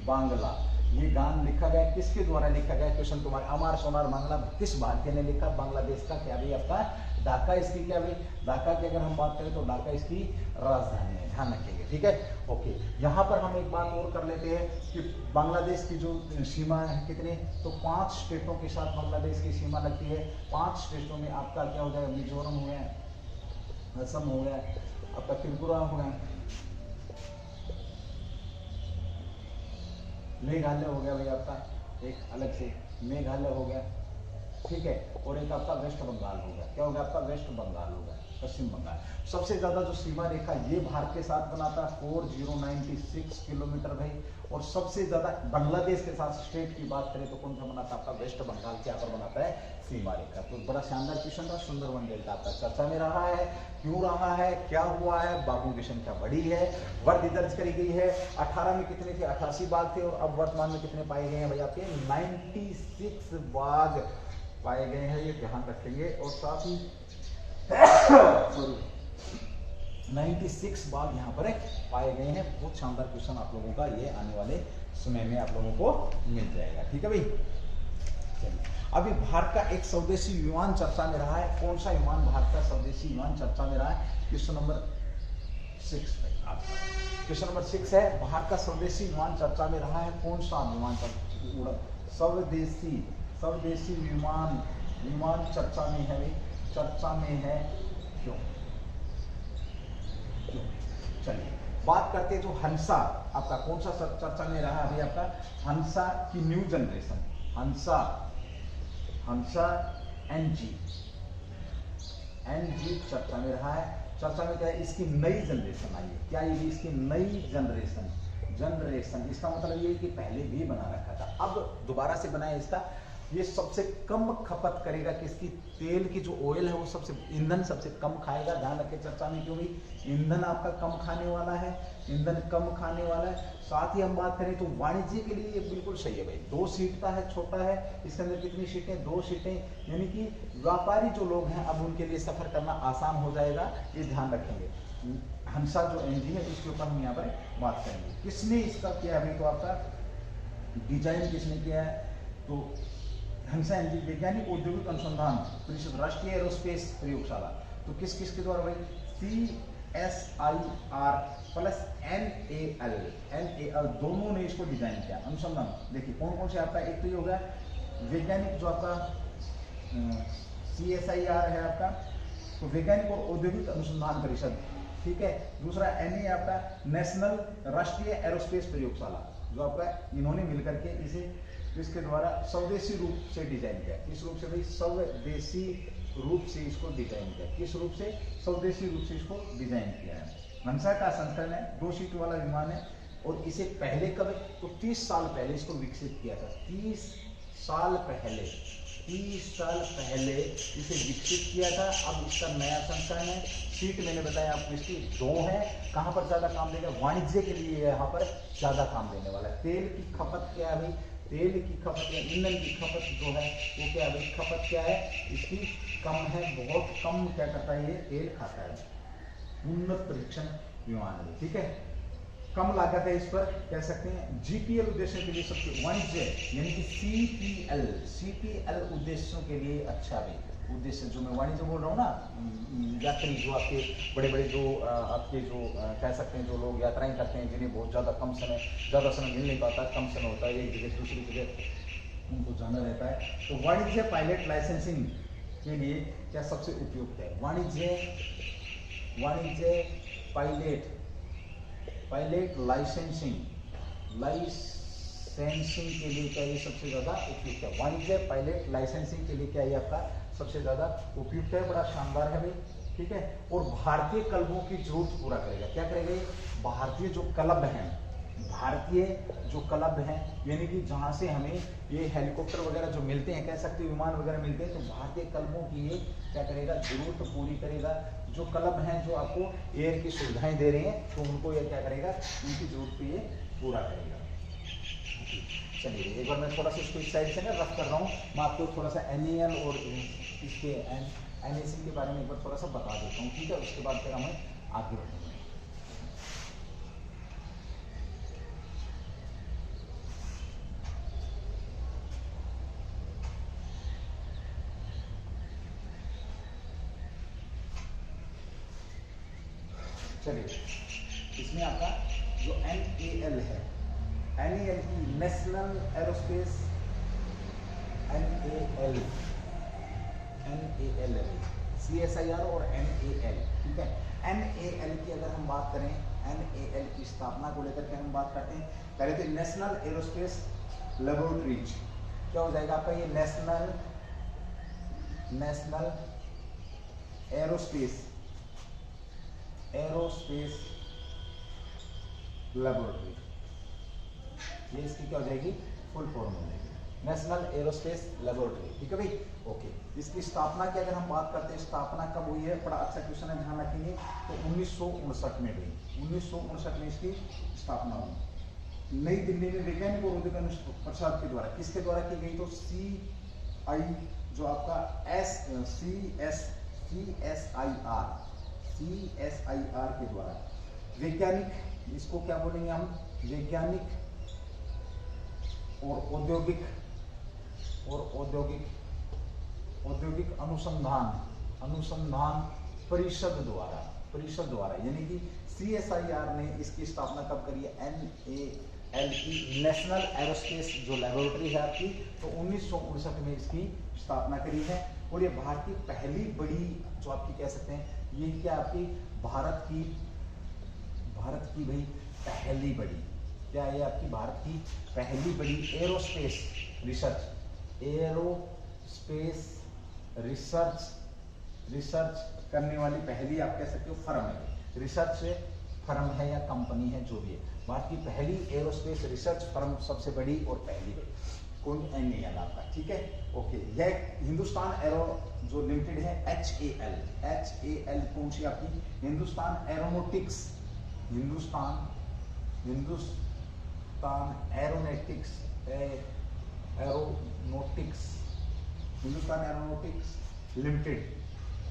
बांग्ला। ये गान लिखा गया, किसके द्वारा लिखा गया, कृष्ण कुमार। अमर सोनार बांग्ला किस भारतीय ने लिखा, बांग्लादेश का क्या भी आपका ढाका, इसकी क्या भी ढाका की अगर हम बात करें तो ढाका इसकी राजधानी है, ध्यान रखेंगे। ठीक है, ओके। यहाँ पर हम एक बात और कर लेते हैं कि बांग्लादेश की जो सीमा है कितने, तो 5 स्टेटों के साथ बांग्लादेश की सीमा लगती है। 5 स्टेटों में आपका क्या हो जाएगा, मिजोरम हो गया, असम हो गया, आपका त्रिपुरा हो गया, मेघालय हो गया भाई आपका, एक अलग से मेघालय हो गया, ठीक है, और एक आपका वेस्ट बंगाल होगा। क्या होगा आपका, वेस्ट बंगाल होगा, पश्चिम बंगाल। सबसे ज्यादा जो सीमा रेखा ये भारत के साथ बनाता है 4096 किलोमीटर भाई, और सबसे ज्यादा बांग्लादेश के साथ स्टेट की बात करें तो कौन सा बनाता है, आपका वेस्ट बंगाल क्या पर बनाता है सीमा रेखा। तो बड़ा शानदार क्वेश्चन था, सुंदरबन डेल्टा आपका चर्चा में रहा है। क्यों रहा है, क्या हुआ है, बाघों की संख्या बढ़ी है, वृद्धि दर्ज करी गई है। 18 में कितने थे, 88 बाघ थे, और अब वर्तमान में कितने पाए गए हैं भाई आपके 96 बाघ पाए गए हैं, ये ध्यान रखेंगे। और साथ ही 96 बार यहाँ पर पाए गए हैं। बहुत शानदार क्वेश्चन आप लोगों का ये आने वाले समय में आप लोगों को मिल जाएगा। ठीक है भाई, चलिए अभी भारत का एक स्वदेशी विमान चर्चा में रहा है। कौन सा विमान भारत का स्वदेशी विमान चर्चा में रहा है? क्वेश्चन नंबर 6 आपका क्वेश्चन नंबर 6 है, भारत का स्वदेशी विमान चर्चा में रहा है। कौन सा विमान स्वदेशी विमान चर्चा में है? चर्चा में है क्यों? चलिए बात करते हैं। जो हंसा आपका कौन सा चर्चा में रहा अभी? आपका हंसा की न्यू जनरेशन, हंसा एनजी चर्चा में रहा है। चर्चा में क्या है? इसकी नई जनरेशन आई है। क्या ये इसकी नई जनरेशन? इसका मतलब ये कि पहले भी बना रखा था, अब दोबारा से बनाया। इसका ये सबसे कम खपत करेगा किसकी? तेल की जो ऑयल है वो सबसे, ईंधन सबसे कम खाएगा। ध्यान रखें चर्चा में क्यों भी ईंधन आपका कम खाने वाला है, ईंधन कम खाने वाला है। साथ ही हम बात करें तो वाणिज्य के लिए ये बिल्कुल सही है भाई। 2 सीट का है, छोटा है। इसके अंदर कितनी सीटें? 2 सीटें, यानी कि व्यापारी जो लोग हैं अब उनके लिए सफर करना आसान हो जाएगा, ये ध्यान रखेंगे। हंसा जो एनजी है इसके ऊपर हम यहाँ पर बात करेंगे। किसने इसका किया है? तो आपका डिजाइन किसने किया है? तो हंसा एनजी वैज्ञानिक औद्योगिक अनुसंधान परिषद, राष्ट्रीय एरोस्पेस प्रयोगशाला। तो किसके द्वारा भाई? CSIR प्लस NAL दोनों ने इसको डिजाइन किया। अनुसंधान देखिए कौन कौन से आपका, एक तो ये होगा वैज्ञानिक जो आपका CSIR है आपका, तो वैज्ञानिक और औद्योगिक अनुसंधान परिषद, ठीक है। दूसरा NA आपका नेशनल राष्ट्रीय एरोस्पेस प्रयोगशाला, जो आपका इन्होंने मिलकर के इसे इसके द्वारा स्वदेशी रूप से डिजाइन किया। किस रूप से भाई? स्वदेशी रूप से इसको डिजाइन किया। किस रूप से? स्वदेशी रूप से इसको डिजाइन किया है। हंसा का संस्करण है, 2 सीट वाला विमान है। और इसे पहले कब? तो 30 साल पहले इसको विकसित किया था। 30 साल पहले इसे विकसित किया था। अब इसका नया संस्करण है। सीट मैंने बताया आपको इसकी 2 है। कहां पर ज्यादा काम देगा? वाणिज्य के लिए यहाँ पर ज्यादा काम देने वाला है। तेल की खपत क्या है भाई? तेल की खपत या ईंधन की खपत जो है वो क्या है भाई? खपत क्या है इसकी? कम है, बहुत कम क्या करता है ये? तेल खाता है। उन्नत परीक्षण विमान है, ठीक है। कम लागत है इस पर, कह सकते हैं। जीपीएल उद्देश्यों के लिए सबसे वाणिज्य यानी कि सीपीएल उद्देश्यों के लिए अच्छा भी उद्देश्य, जो मैं वाणिज्य बोल रहा हूँ ना, यात्री जो आपके बड़े बड़े जो आपके जो कह सकते हैं जो लोग यात्राएं करते हैं, जिन्हें बहुत ज़्यादा समय मिल नहीं पाता, कम समय होता है एक जगह से दूसरी जगह उनको जाना रहता है, तो वाणिज्य पायलट लाइसेंसिंग के लिए क्या सबसे उपयुक्त है? वाणिज्य पायलट लाइसेंसिंग के लिए क्या ये सबसे ज्यादा उपयुक्त है? वाणिज्य पायलट लाइसेंसिंग के लिए क्या ये आपका सबसे ज्यादा उपयुक्त है? बड़ा शानदार है भाई, ठीक है। और भारतीय क्लबों की जरूरत पूरा करेगा। क्या करेगा ये? भारतीय जो क्लब हैं, यानी कि जहां से हमें ये हेलीकॉप्टर वगैरह जो मिलते हैं, कह सकते हैं विमान वगैरह मिलते हैं, तो भारतीय क्लबों की ये क्या करेगा? जरूरत पूरी करेगा। जो क्लब हैं जो आपको एयर की सुविधाएं दे रहे हैं, तो उनको ये क्या करेगा? उनकी जरूरत को ये पूरा करेगा। चलिए एक बार मैं थोड़ा सा इसको इस साइड से ना रफ कर रहा हूँ, मैं आपको थोड़ा सा NAL और इसके NAC के बारे में एक बार थोड़ा सा बता देता हूँ, ठीक है। उसके बाद फिर हमें आगे बढ़ेंगे। चलिए इसमें आपका जो NAL है, NAL की नेशनल एरोस्पेस NAL है, CSIR और NAL, ठीक है। NAL की अगर हम बात करें, NAL की स्थापना को लेकर के हम बात करते हैं, पहले तो नेशनल एरोस्पेस लेबोरेटरीज क्या हो जाएगा आपका? ये नेशनल एरोस्पेस लेबोरेटरी, ये इसकी क्या हो जाएगी? फुल फॉर्म हो जाएगी, नेशनल एरोस्पेस लेबोरेटरी, ठीक है भाई, ओके। इसकी स्थापना की अगर हम बात करते हैं, स्थापना कब हुई है? बड़ा अच्छा क्वेश्चन है, ध्यान रखेंगे। तो 1959 में हुई, 1959 में इसकी स्थापना हुई नई दिल्ली में वैज्ञानिक और औद्योगिक अनुसंधान परिषद के द्वारा। किसके द्वारा की गई? तो जो आपका CSIR के द्वारा वैज्ञानिक, इसको क्या बोलेंगे हम, वैज्ञानिक और औद्योगिक अनुसंधान परिषद द्वारा यानी कि CSIR ने इसकी स्थापना कब करी है, NAL की नेशनल एरोस्पेस जो लेबोरेटरी है आपकी, तो 1959 में इसकी स्थापना करी है। और ये भारत की पहली बड़ी, जो आपकी कह सकते हैं, ये क्या आपकी भारत की भाई पहली बड़ी, क्या है आपकी भारत की पहली बड़ी एरोस्पेस रिसर्च करने वाली पहली, आप कह सकते हो, फर्म है, रिसर्च फर्म है या कंपनी है, जो भी है, भारत की पहली एरोस्पेस रिसर्च फर्म, सबसे बड़ी और पहली बड़ी, कौन, NAL आपका, ठीक है, ओके। यह हिंदुस्तान एरो जो लिमिटेड है, HAL कौन सी आपकी, हिंदुस्तान एरोनॉटिक्स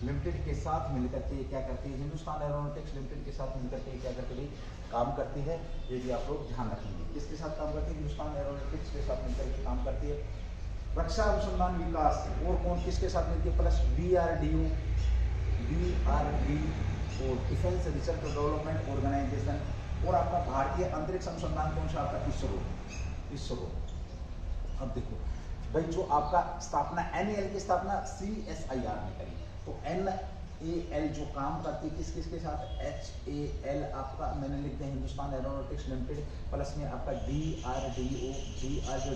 लिमिटेड के साथ मिलकर के क्या करती है, हिंदुस्तान एरोनॉटिक्स लिमिटेड के साथ मिलकर के क्या करती है, काम करती है। ये भी आप लोग ध्यान रखेंगे, किसके साथ काम करती है, हिंदुस्तान एरोनॉटिक्स के साथ मिलकर के काम करती है। रक्षा अनुसंधान विकास और कौन किसके साथ मिलती है, प्लस DRDO और डिफेंस रिसर्च डेवलपमेंट ऑर्गेनाइजेशन, और आपका भारतीय अंतरिक्ष अनुसंधान कौन सा आपका, इसरो। अब देखो भाई, जो आपका स्थापना NAL की स्थापना CSIR ने करी, तो NAL जो काम करती है किसके साथ, HAL आपका मैंने लिख दिया हिंदुस्तान एरोनॉटिक्स लिमिटेड, प्लस में आपका DRDO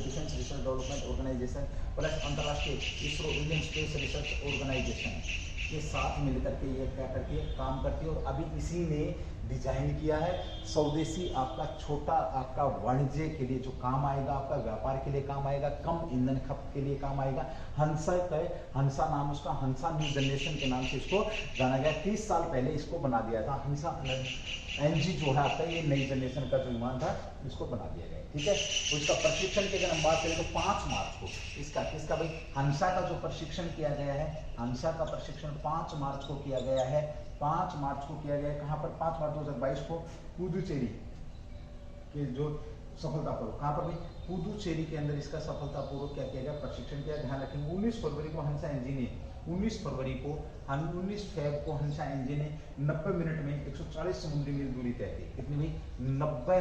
defence research development organisation, plus अंतरराष्ट्रीय ISRO Indian space research organisation के साथ मिलकर के ये क्या करती है, काम करती है। और अभी इसी ने डिजाइन किया है स्वदेशी आपका छोटा आपका वाणिज्य के लिए जो काम आएगा, आपका व्यापार के लिए काम आएगा, कम ईंधन खपत के लिए काम आएगा। हंसा नाम उसका, हंसा न्यू जनरेशन के नाम से इसको जाना गया। 30 साल पहले इसको बना दिया था हंसा NG जो है आपका, ये नई जनरेशन का जो विमान था इसको बना दिया गया, ठीक है। तो इसका प्रशिक्षण की अगर हम बात करें तो 5 मार्च को किसका भाई, हंसा का जो प्रशिक्षण किया गया है, हंसा का प्रशिक्षण 5 मार्च को किया गया है। 5 मार्च को किया गया है, कहाँ पर, 5 मार्च 2022 को पुदुचेरी के जो सफलतापूर्वक, कहाँ पर भाई, पुदुचेरी के अंदर इसका सफलतापूर्वक क्या किया गया, प्रशिक्षण किया। ध्यान रखेंगे 19 फरवरी को हंसा NG ने 19 फेब को हंसा NG ने 90 मिनट में 140 समुद्री मील दूरी तय की। कितनी भाई, 90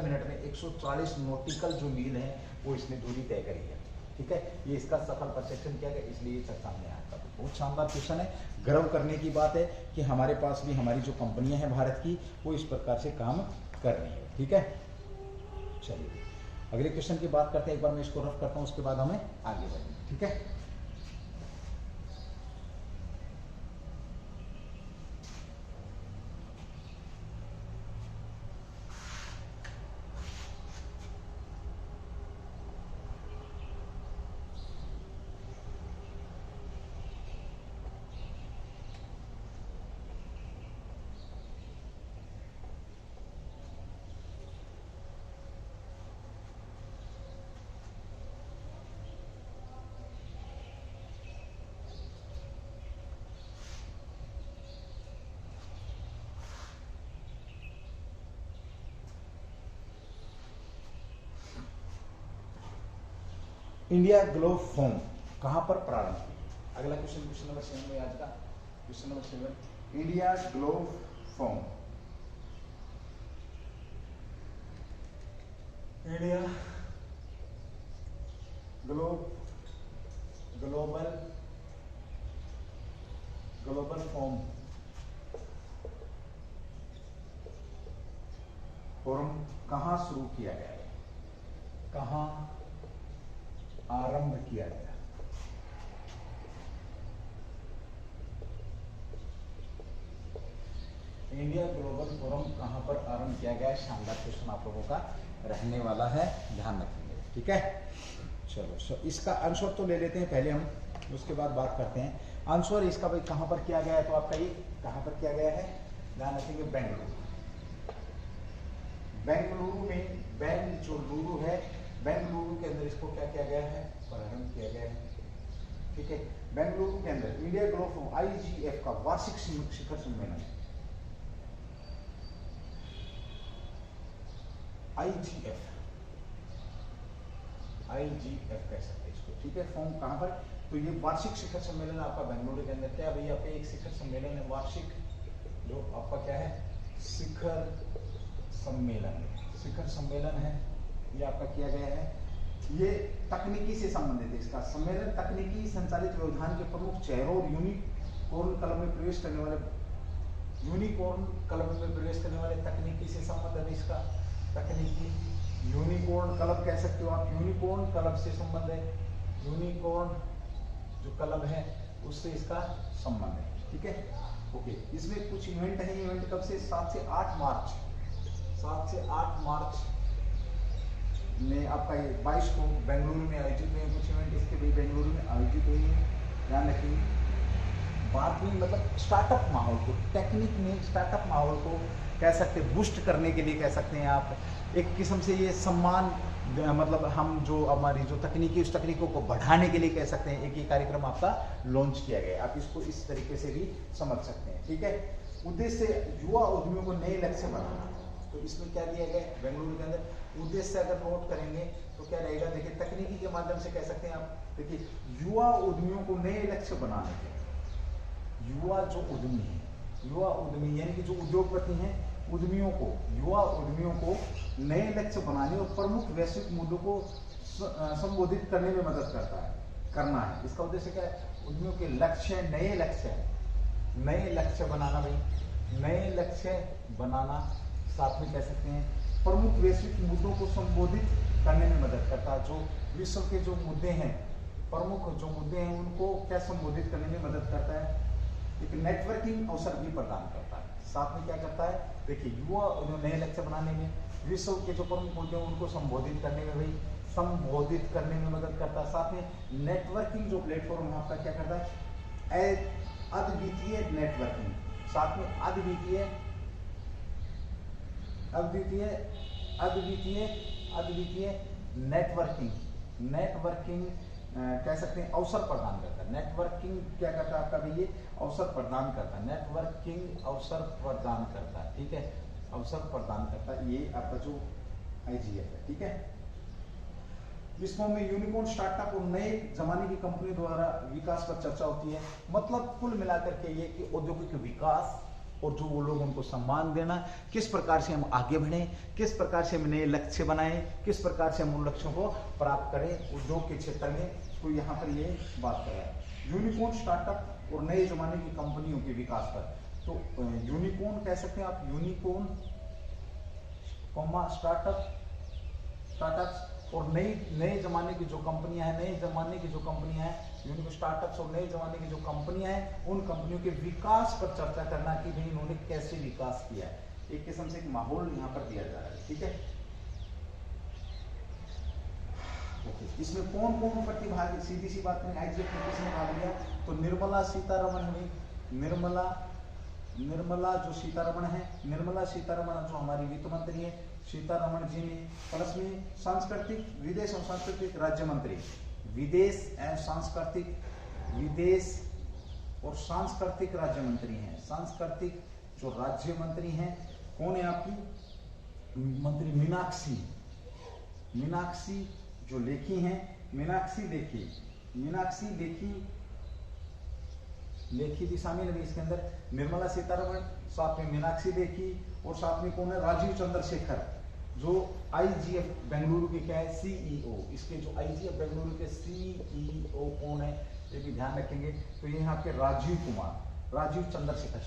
मिनट में 140 नॉटिकल जो मील है वो इसने दूरी तय करी है, ठीक है। ये इसका सफल प्रशिक्षण किया गया, इसलिए चर्चा में आता है। बहुत शानदार क्वेश्चन है, गर्व करने की बात है कि हमारे पास भी हमारी जो कंपनियां हैं भारत की, वो इस प्रकार से काम कर रही है, ठीक है। चलिए अगले क्वेश्चन की बात करते हैं, एक बार मैं इसको रफ करता हूं, उसके बाद हमें आगे बढ़ेंगे, ठीक है। इंडिया ग्लोब फोम कहां पर प्रारंभ हुई? अगला क्वेश्चन नंबर 7 में, आज का question number 7, India globe foam, India global forum कहां शुरू किया गया है, कहां आरंभ किया गया? इंडिया ग्लोबल फोरम कहां पर आरंभ किया गया है? शानदार क्वेश्चन आप लोगों का रहने वाला है, ध्यान रखेंगे, ठीक है। चलो इसका आंसर तो ले लेते हैं पहले हम, उसके बाद बात करते हैं। आंसर इसका भाई कहां पर किया गया है, तो आपका ये कहां पर किया गया है, ध्यान रखेंगे, बेंगलुरु में, बेंगलुरु है, बेंगलुरु के अंदर इसको क्या किया गया है, प्रारंभ किया गया है। ठीक है। बेंगलुरु के अंदर इंडिया ग्लोब IGF का वार्षिक शिखर सम्मेलन, IGF कह सकते हैं इसको, ठीक है। फॉर्म कहां पर, तो ये वार्षिक शिखर सम्मेलन आपका बेंगलुरु के अंदर। क्या भैया पे एक शिखर सम्मेलन है वार्षिक, जो आपका क्या है शिखर सम्मेलन, शिखर सम्मेलन है ये आपका किया गया है। ये तकनीकी से संबंधित है इसका सम्मेलन, तकनीकी संचालित व्यवधान के प्रमुख चेहरों और यूनिकॉर्न क्लब में प्रवेश करने वाले, यूनिकॉर्न क्लब में प्रवेश करने वाले तकनीकी से संबंध है इसका, तकनीकी यूनिकॉर्न क्लब कह सकते हो आप, यूनिकॉर्न क्लब से संबंध है, यूनिकॉर्न जो क्लब है उससे इसका संबंध है, ठीक है। ओके, इसमें कुछ इवेंट है, इवेंट कब से 7 से 8 मार्च, 7 से 8 मार्च में आपका ये 22 को बेंगलुरु में आयोजित हुए कुछ इवेंट, इसके भी बेंगलुरु में आयोजित हुए हैं, ध्यान रखिए। बात में मतलब स्टार्टअप माहौल को, टेक्निक में स्टार्टअप माहौल को कह सकते हैं बूस्ट करने के लिए कह सकते हैं आप, एक किस्म से ये सम्मान, मतलब हम जो हमारी जो तकनीकी उस तकनीकों को बढ़ाने के लिए कह सकते हैं एक ये कार्यक्रम आपका लॉन्च किया गया, आप इसको इस तरीके से भी समझ सकते हैं, ठीक है। उद्देश्य युवा उद्यमियों को नए लक्ष्य बनाना, तो इसमें क्या दिया गया है बेंगलुरु के अंदर, उद्देश्य अगर नोट करेंगे तो क्या रहेगा, देखिए तकनीकी के माध्यम से कह सकते हैं आप, देखिए युवा उद्यमियों को नए लक्ष्य बनाने के, युवा जो उद्यमी है, युवा उद्यमी यानी कि जो उद्योगपति हैं, उद्यमियों को, युवा उद्यमियों को नए लक्ष्य बनाने और प्रमुख वैश्विक मुद्दों को संबोधित करने में मदद करना है। इसका उद्देश्य क्या है, उद्यमियों के लक्ष्य, नए लक्ष्य है, नए लक्ष्य बनाना भाई, नए लक्ष्य बनाना, साथ में कह सकते हैं प्रमुख वैश्विक मुद्दों को संबोधित करने में मदद करता है, जो विश्व के जो मुद्दे हैं, प्रमुख जो मुद्दे हैं उनको क्या संबोधित करने में मदद करता है, एक नेटवर्किंग अवसर भी प्रदान करता है, साथ में क्या करता है, देखिए युवा जो नए लक्ष्य बनाने में, विश्व के जो प्रमुख मुद्दे हैं उनको संबोधित करने में भाई, संबोधित करने में मदद करता है, साथ में नेटवर्किंग जो प्लेटफॉर्म है आपका क्या करता है, अद्वितीय नेटवर्किंग, साथ में अद्वितीय नेटवर्किंग कह सकते हैं अवसर प्रदान करता है, नेटवर्किंग क्या करता है आपका भी ये अवसर प्रदान करता है, नेटवर्किंग अवसर प्रदान करता है, ठीक है, अवसर प्रदान करता है, ये आपका जो IGF है, ठीक है। जिसमें में यूनिकॉर्न स्टार्टअप और नए जमाने की कंपनी द्वारा विकास पर चर्चा होती है, मतलब कुल मिलाकर के ये कि औद्योगिक विकास और जो वो लोग उनको सम्मान देना, किस प्रकार से हम आगे बढ़ें, किस प्रकार से हम नए लक्ष्य बनाएं, किस प्रकार से हम उन लक्ष्यों को प्राप्त करें उद्योग के क्षेत्र में, तो यहाँ पर ये बात कर रहा है यूनिकॉर्न स्टार्टअप और नए जमाने की कंपनियों के विकास पर। तो यूनिकॉर्न कह सकते हैं आप, यूनिकॉर्न स्टार्टअप्स और नए जमाने की जो कंपनियां हैं, नए जमाने की जो कंपनियां हैं, यूनिकॉर्न स्टार्टअप्स और नए जमाने की जो कंपनियां हैं, उन कंपनियों के विकास पर चर्चा करना कि भाई इन्होंने कैसे विकास किया है, एक किस्म से एक माहौल यहाँ पर दिया जा रहा है, ठीक है। ओके, इसमें कौन कौन प्रतिभागी, सीधी सी बात करें IGF में किसने भाग लिया, तो निर्मला सीतारमण हुई, निर्मला जो सीतारमण है, निर्मला सीतारमण जो हमारी वित्त मंत्री है, सीतारमण जी ने, प्लस में सांस्कृतिक, विदेश और सांस्कृतिक राज्य मंत्री, विदेश और सांस्कृतिक राज्य मंत्री हैं, सांस्कृतिक जो राज्य मंत्री हैं कौन है आपकी मंत्री, मीनाक्षी जो लेखी हैं, मीनाक्षी लेखी भी शामिल है इसके अंदर, निर्मला सीतारमण, साथ में मीनाक्षी लेखी, और साथ में कौन है, राजीव चंद्रशेखर जो IGF बेंगलुरु के क्या है CEO, इसके जो IGF बेंगलुरु के CEO कौन है ये भी ध्यान रखेंगे, तो ये यहाँ के राजीव चंद्रशेखर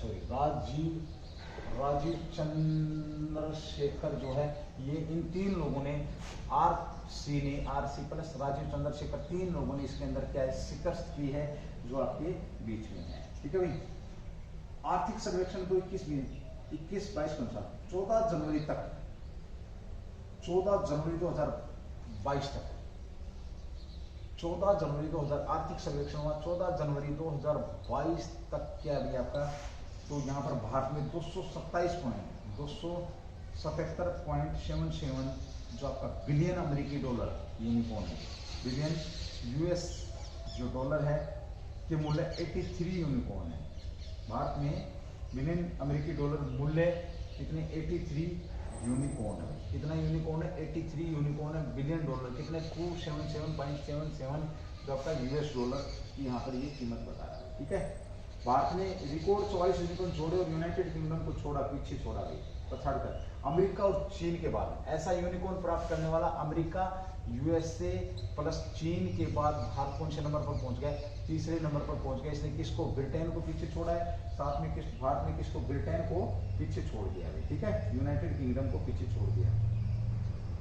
जो है, ये इन 3 लोगों ने RC प्लस राजीव चंद्रशेखर, 3 लोगों ने इसके अंदर क्या है शिकस्त की है जो आपके बीच में है, ठीक है भाई। आर्थिक सर्वेक्षण 2021-22 के अनुसार 14 जनवरी 2022 तक, 14 जनवरी 2000 आर्थिक सर्वेक्षण हुआ, 14 जनवरी 2022 तक क्या भी आपका, तो यहाँ पर भारत में 277.77 जो आपका बिलियन अमेरिकी डॉलर यूनिकॉर्न है, बिलियन US जो डॉलर है के मूल्य 83 यूनिकॉर्न है। भारत में बिलियन अमेरिकी डॉलर मूल्य कितने 83 यूनिकॉर्न है। कितना यूनिकॉर्न है 83 यूनिकॉर्न है। बिलियन डॉलर कितने 277.77 जो आपका यूएस डॉलर की यहाँ पर ये कीमत बता रहा है। ठीक है, भारत ने रिकॉर्ड 24 यूनिकॉर्न जोड़े और यूनाइटेड किंगडम को छोड़ा, पीछे छोड़ा गई पछाड़कर। अमेरिका और चीन के बाद ऐसा यूनिकॉर्न प्राप्त करने वाला अमेरिका, यूएसए प्लस चीन के बाद भारत कौन से नंबर पर पहुंच गए, तीसरे नंबर पर पहुंच गए। इसने किसको, ब्रिटेन को पीछे छोड़ा है। साथ में भारत ने किसको, ब्रिटेन को पीछे छोड़ दिया है। ठीक है, यूनाइटेड किंगडम को पीछे छोड़ दिया।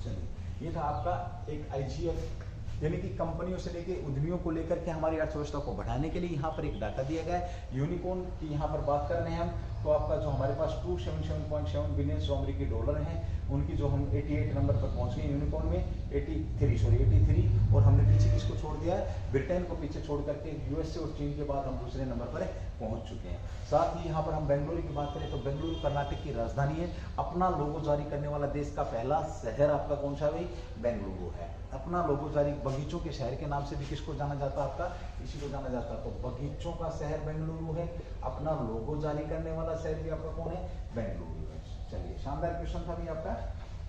चलिए, ये था आपका एक आईजीएफ यानी कि कंपनियों से लेकर उद्यमियों को लेकर के हमारी अर्थव्यवस्था को बढ़ाने के लिए यहाँ पर एक डाटा दिया गया है। यूनिकॉर्न की यहाँ पर बात कर रहे हैं हम, तो आपका जो हमारे पास 277.7 बिलियन जो अमेरिकी डॉलर हैं, उनकी जो हम 88 नंबर पर पहुंच गए यूनिकॉर्न में 83 और हमने पीछे किसको छोड़ दिया है, ब्रिटेन को पीछे छोड़ करके यूएसए और चीन के बाद हम दूसरे नंबर पर पहुंच चुके हैं। साथ ही यहाँ पर हम बेंगलुरु की बात करें तो बेंगलुरु कर्नाटक की राजधानी है। अपना लोगो जारी करने वाला देश का पहला शहर आपका कौन सा भाई, बेंगलुरु है। अपना लोगो जारी, बगीचों के शहर के नाम से भी किसको जाना जाता है, आपका इसी को जाना जाता है। तो बगीचों का शहर बेंगलुरु है। अपना लोगो जारी करने वाला शहर भी आपका कौन है, बेंगलुरु है। चलिए, शानदार क्वेश्चन था भी आपका,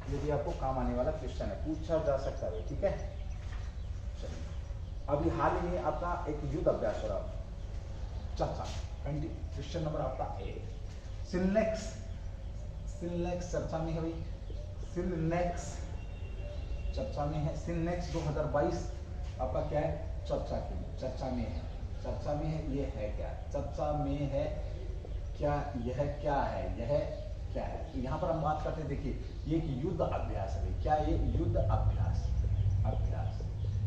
ये भी आपको काम आने वाला क्वेश्चन है, पूछा जा सकता है। ठीक है, चलिए, अभी हाल ही में आपका एक युद्ध अभ्यास हो रहा है, चर्चा क्वेश्चन नंबर आपका 8 सिलनेक्स चर्चा में है भाई, सिलनेक्स चर्चा में है। सिलनेक्स 2022 आपका क्या है, चर्चा में है। चर्चा में है, ये है क्या, चर्चा में है क्या, यह क्या है, यह क्या है। तो यहाँ पर हम बात करते हैं, देखिए ये एक युद्ध अभ्यास है। क्या ये युद्ध अभ्यास,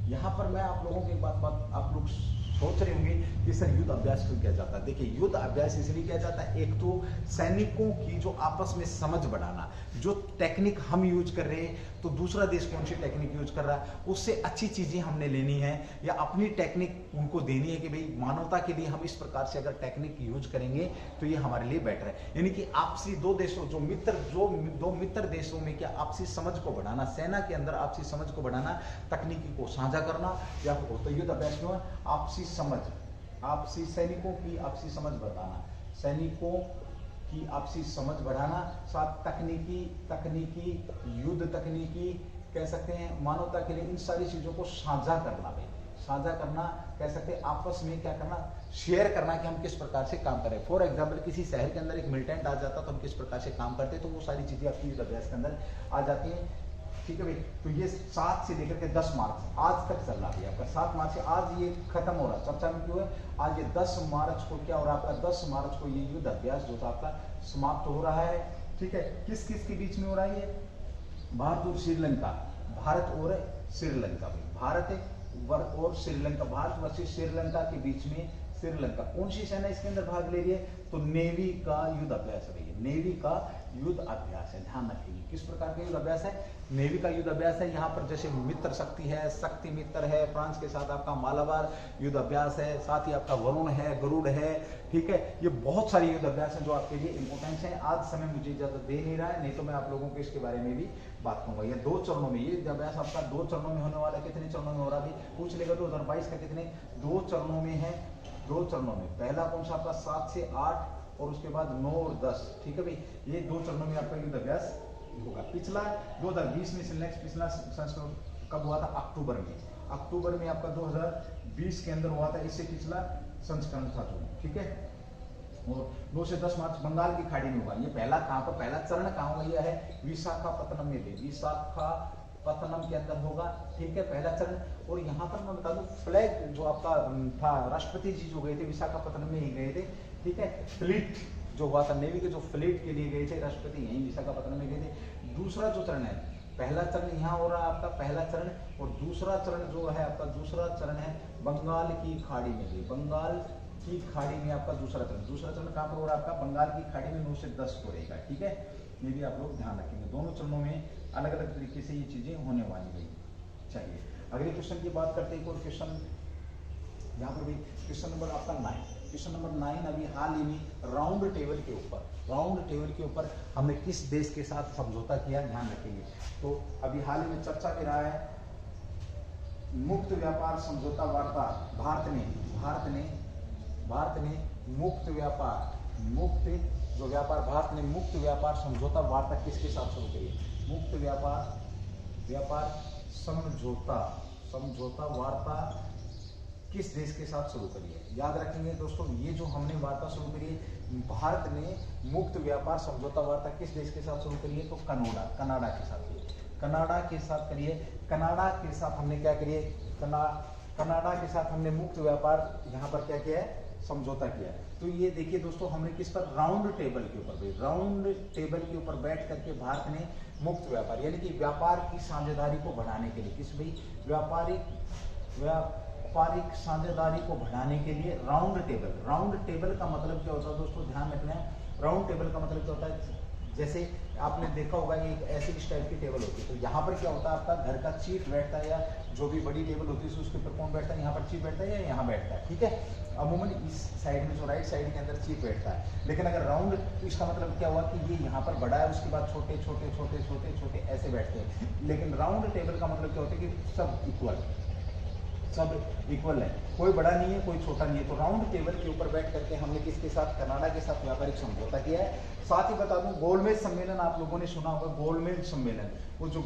यहाँ पर मैं आप लोगों की बात आप लोग सोच रहे होंगे कि सर युद्ध अभ्यास क्यों किया जाता है। देखिए, युद्ध अभ्यास इसलिए किया जाता है, एक तो सैनिकों की जो आपस में समझ बढ़ाना, जो टेक्निक हम यूज कर रहे हैं तो दूसरा देश कौन सी टेक्निक यूज कर रहा है, उससे अच्छी चीजें हमने लेनी है या अपनी टेक्निक उनको देनी है कि भाई मानवता के लिए हम इस प्रकार से अगर टेक्निक यूज करेंगे तो ये हमारे लिए बेटर है। यानी कि आपसी दो देशों दो मित्र देशों में क्या आपसी समझ को बढ़ाना, सेना के अंदर आपसी समझ को बढ़ाना, तकनीकी को साझा करना, या तो युद्ध अभ्यास क्यों है, आपसी समझ, आपसी सैनिकों की आपसी समझ बढ़ाना, सैनिकों की आपसी समझ बढ़ाना, साथ तकनीकी युद्ध तकनीकी कह सकते हैं, मानवता के लिए इन सारी चीजों को साझा करना भाई, साझा करना कह सकते हैं, आपस में क्या करना, शेयर करना कि हम किस प्रकार से काम करें। फॉर एग्जाम्पल, किसी शहर के अंदर एक मिलिटेंट आ जाता तो हम किस प्रकार से काम करते, तो वो सारी चीजें आपकी युद्ध अभ्यास के अंदर आ जाती हैं। ठीक है भाई, तो ये 7 से लेकर के 10 मार्च आज तक चल रहा है आपका, 7 मार्च से आज ये खत्म हो रहा है। चर्चा में क्यों है, आज ये 10 मार्च को क्या हो रहा है आपका, 10 मार्च को ये युद्ध अभ्यास जो था आपका समाप्त हो रहा है। ठीक है, किस किस के बीच में हो रहा है ये, भारत और श्रीलंका, भारत और श्रीलंका, भारत और श्रीलंका, भारत वर्सेस श्रीलंका के बीच में, श्रीलंका कौन सी सेना इसके अंदर भाग ले रही है, तो नेवी का युद्ध अभ्यास है, नेवी का युद्ध अभ्यास है। ध्यान रखिए किस प्रकार का युद्ध अभ्यास है, नेवी का युद्ध अभ्यास है। यहाँ पर जैसे मित्र शक्ति है, शक्ति मित्र है, फ्रांस के साथ आपका मालाबार युद्ध अभ्यास है, साथ ही आपका वरुण है, गरुड़ है। ठीक है, ये बहुत सारे युद्ध अभ्यास हैं जो आपके लिए इंपॉर्टेंट है। आज समय मुझे इजाजत दे नहीं रहा है, नहीं तो मैं आप लोगों को इसके बारे में भी बात करूंगा। ये 2 चरणों में, ये अभ्यास आपका 2 चरणों में होने वाला है। कितने चरणों में हो रहा है पूछ लेगा, 2022 का कितने 2 चरणों में है, 2 चरणों में। पहला कौन सा आपका 7 से 8 और उसके बाद 9 और 10। ठीक है भाई, ये 2 चरणों में आपका युद्ध अभ्यास होगा। पिछला 2020 में सिलेक्ट, पिछला संस्करण कब हुआ था, अक्टूबर में, अक्टूबर में आपका 2020 के अंदर हुआ था, इससे पिछला संस्करण था जो। ठीक है, और 2 से 10 मार्च बंगाल की खाड़ी में हुआ। ये पहला कहाँ पर, पहला चरण कहाँ हुआ, यह है विशाखापत्तनम में, विशाखापत्तनम के अंदर होगा। ठीक है, पहला चरण। और यहाँ पर मैं बता दूं, फ्लैग जो आपका था, राष्ट्रपति जी जो गए थे विशाखापत्तनम में ही गए थे। ठीक है, फ्लीट जो हुआ था, नेवी के जो फ्लीट के लिए गए थे राष्ट्रपति, यहीं विशाखापत्तनम में गए थे। दूसरा जो चरण है, पहला चरण यहाँ हो रहा है आपका पहला चरण, और दूसरा चरण जो है आपका, दूसरा चरण है बंगाल की खाड़ी में, बंगाल की खाड़ी में आपका दूसरा चरण। दूसरा चरण कहाँ पर हो रहा है आपका, बंगाल की खाड़ी में 9 से 10 को रहेगा। ठीक है, ये भी आप लोग ध्यान रखेंगे, दोनों चरणों में अलग अलग तरीके से ये चीजें होने वाली है। चलिए, अगले क्वेश्चन की बात करते हैं। एक और क्वेश्चन यहाँ पर भी, क्वेश्चन नंबर आपका 9, क्वेश्चन नंबर 9 अभी हाल ही में राउंड टेबल के ऊपर हमने किस देश के साथ समझौता किया, ध्यान रखेंगे। तो अभी हाल ही में चर्चा में रहा है मुक्त व्यापार समझौता वार्ता भारत ने भारत ने मुक्त भारत ने मुक्त व्यापार समझौता वार्ता किसके साथ शुरू करी है? मुक्त व्यापार समझौता वार्ता किस देश के साथ शुरू करी है? याद रखेंगे दोस्तों, ये जो हमने वार्ता शुरू करी है, भारत ने मुक्त व्यापार समझौता वार्ता किस देश के साथ शुरू करी है? तो कनाडा के साथ करी है। कनाडा के साथ करिए। कनाडा के साथ हमने क्या करिए? कनाडा के साथ हमने मुक्त व्यापार यहाँ पर क्या किया है? समझौता किया है। तो ये देखिए दोस्तों, हमने किस पर? राउंड टेबल के ऊपर बैठ करके भारत ने मुक्त व्यापार यानी कि व्यापार की साझेदारी को बढ़ाने के लिए, किस भाई? व्यापारिक साझेदारी को बढ़ाने के लिए राउंड टेबल का मतलब क्या होता है दोस्तों? ध्यान रखना है, राउंड टेबल का मतलब क्या होता है? जैसे आपने देखा होगा एक ऐसी टाइप की टेबल होती है, तो यहाँ पर क्या होता है? आपका घर का चीफ बैठता है, या जो भी बड़ी टेबल होती है उसके ऊपर कौन बैठता है? यहाँ पर चीफ बैठता है या यहाँ बैठता है, ठीक है। अमूमन इस साइड में, जो राइट साइड के अंदर चीफ बैठता है। लेकिन अगर राउंड, तो इसका मतलब क्या हुआ कि ये यहाँ पर बड़ा है, उसके बाद छोटे ऐसे बैठते हैं। लेकिन राउंड टेबल का मतलब क्या होता है कि सब इक्वल है, कोई बड़ा नहीं है, कोई छोटा नहीं है। तो राउंड टेबल के ऊपर बैठ करके हमने किसके साथ? कनाडा के साथ व्यापारिक समझौता किया है। साथ ही बता दूं, गोलमेज सम्मेलन आप लोगों ने सुना होगा, गोलमेज सम्मेलन। वो जो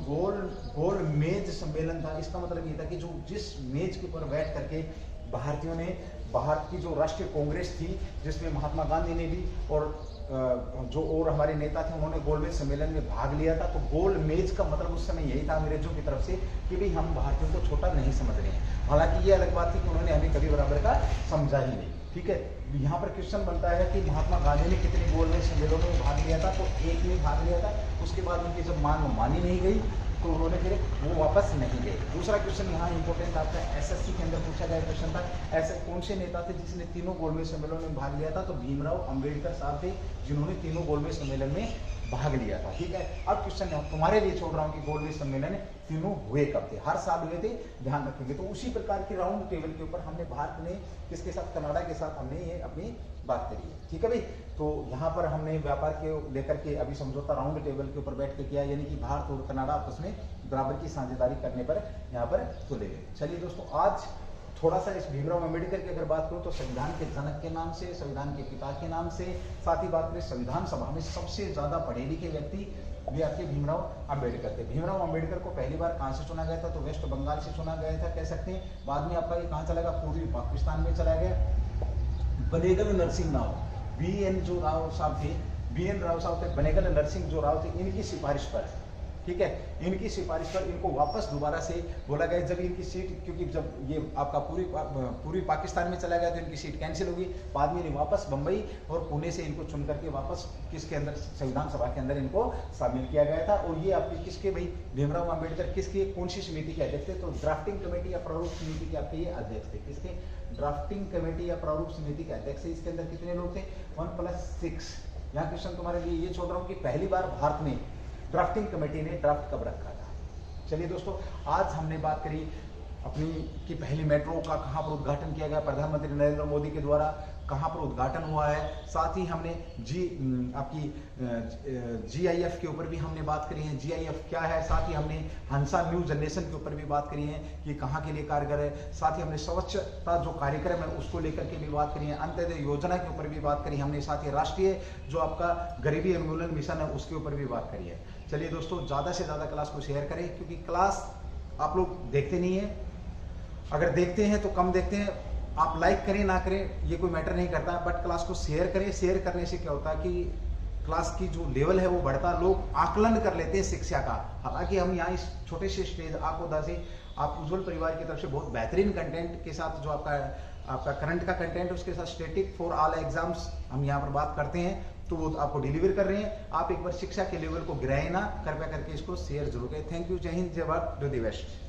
गोलमेज सम्मेलन था, इसका मतलब ये था कि जो जिस मेज के ऊपर बैठ करके भारतीयों ने, भारत की जो राष्ट्रीय कांग्रेस थी, जिसमें महात्मा गांधी ने भी और जो और हमारे नेता थे, उन्होंने गोलमेज सम्मेलन में भाग लिया था। तो गोलमेज का मतलब उस समय यही था अंग्रेजों की तरफ से कि भाई हम भारतीयों को छोटा नहीं समझ रहे हैं। हालांकि ये अलग बात थी कि उन्होंने हमें कभी बराबर का समझा ही नहीं, ठीक है। यहाँ पर क्वेश्चन बनता है कि महात्मा गांधी ने कितने गोलमेज सम्मेलनों में भाग लिया था? तो एक में भाग लिया था। उसके बाद उनकी जब मांग मानी नहीं गई तो उन्होंने फिर वो वापस नहीं गए। दूसरा क्वेश्चन यहाँ इंपॉर्टेंट आपका एसएससी के अंदर पूछा गया क्वेश्चन था, ऐसे कौन से नेता थे जिसने तीनों गोलमेज सम्मेलनों में भाग लिया था? तो भीमराव अंबेडकर साहब थे, जिन्होंने तीनों गोलमेज सम्मेलन में भाग लिया था, ठीक है। अब क्वेश्चन तुम्हारे लिए छोड़ रहा हूँ कि गोलमेज सम्मेलन तीनों हुए कब थे? हर साल हुए थे, ध्यान रखेंगे। तो उसी प्रकार की राउंड टेबल के ऊपर हमने भारत ने किसके साथ? कनाडा के साथ हमने ये अपनी बात करी है, ठीक है भाई। तो यहाँ पर हमने व्यापार के लेकर के अभी समझौता राउंड टेबल के ऊपर बैठ के किया, यानी कि भारत और कनाडा आपस में बराबर की साझेदारी करने पर यहाँ पर तुले गए। चलिए दोस्तों, आज थोड़ा सा इस भीमराव अम्बेडकर की अगर बात करूं तो संविधान के जनक के नाम से, संविधान के पिता के नाम से, साथ ही बात करें संविधान सभा में सबसे ज्यादा पढ़े लिखे व्यक्ति भी आपके भीमराव अम्बेडकर थे। भीमराव अम्बेडकर को पहली बार कहां से चुना गया था? तो वेस्ट बंगाल से चुना गया था, कह सकते हैं। बाद में आपका ये कहां चला गया? पूर्वी पाकिस्तान में चला गया। बनेगल नरसिंह राव, बीएन राव साहब थे, बनेगल नरसिंह जो राव थे, इनकी सिफारिश पर, ठीक है, इनकी सिफारिश पर इनको वापस दोबारा से बोला गया। जब इनकी सीट, क्योंकि जब ये आपका पूर्वी पाकिस्तान में चला गया तो इनकी सीट कैंसिल होगी। बाद में वापस बंबई और पुणे से इनको चुन करके वापस किसके अंदर? संविधान सभा के अंदर इनको शामिल किया गया था। और ये आपके किसके भाई? भीमराव अम्बेडकर किसके, कौन सी समिति के अध्यक्ष थे? तो ड्राफ्टिंग कमेटी या प्रारूप समिति के आपके ये अध्यक्ष थे। किसके? ड्राफ्टिंग कमेटी या प्रारूप समिति के अध्यक्ष थे। इसके अंदर कितने लोग थे? 1+6। यहाँ क्वेश्चन तुम्हारे लिए ये छोड़ रहा हूँ कि पहली बार भारत में ड्राफ्टिंग कमेटी ने ड्राफ्ट कब रखा था। चलिए दोस्तों, आज हमने बात करी अपनी कि पहली मेट्रो का कहाँ पर उद्घाटन किया गया, प्रधानमंत्री नरेंद्र मोदी के द्वारा कहाँ पर उद्घाटन हुआ है। साथ ही हमने GIF के ऊपर भी हमने बात करी है, GIF क्या है। साथ ही हमने हंसा न्यू जनरेशन के ऊपर भी बात करी है कि कहाँ के लिए कारगर है। साथ ही हमने स्वच्छता जो कार्यक्रम है उसको लेकर के भी बात करी है, अंत्योदय योजना के ऊपर भी बात करी हमने। साथ ही राष्ट्रीय जो आपका गरीबी उन्मूलन मिशन है उसके ऊपर भी बात करी है। चलिए दोस्तों, ज़्यादा से ज़्यादा क्लास को शेयर करें, क्योंकि क्लास आप लोग देखते नहीं है। अगर देखते हैं तो कम देखते हैं। आप लाइक करें ना करें ये कोई मैटर नहीं करता, बट क्लास को शेयर करें। शेयर करने से क्या होता है कि क्लास की जो लेवल है वो बढ़ता, लोग आकलन कर लेते हैं शिक्षा का। हालांकि हम यहाँ इस छोटे से स्टेज आकोदा से आप उज्जवल परिवार की तरफ से बहुत बेहतरीन कंटेंट के साथ जो आपका करंट का कंटेंट, उसके साथ स्टैटिक फॉर ऑल एग्जाम्स हम यहाँ पर बात करते हैं, तो वो आपको डिलीवर कर रहे हैं। आप एक बार शिक्षा के लेवल को गिराए ना, कृपया करके इसको शेयर जरूर करें। थैंक यू, जय हिंद, जय भारत, डू द बेस्ट।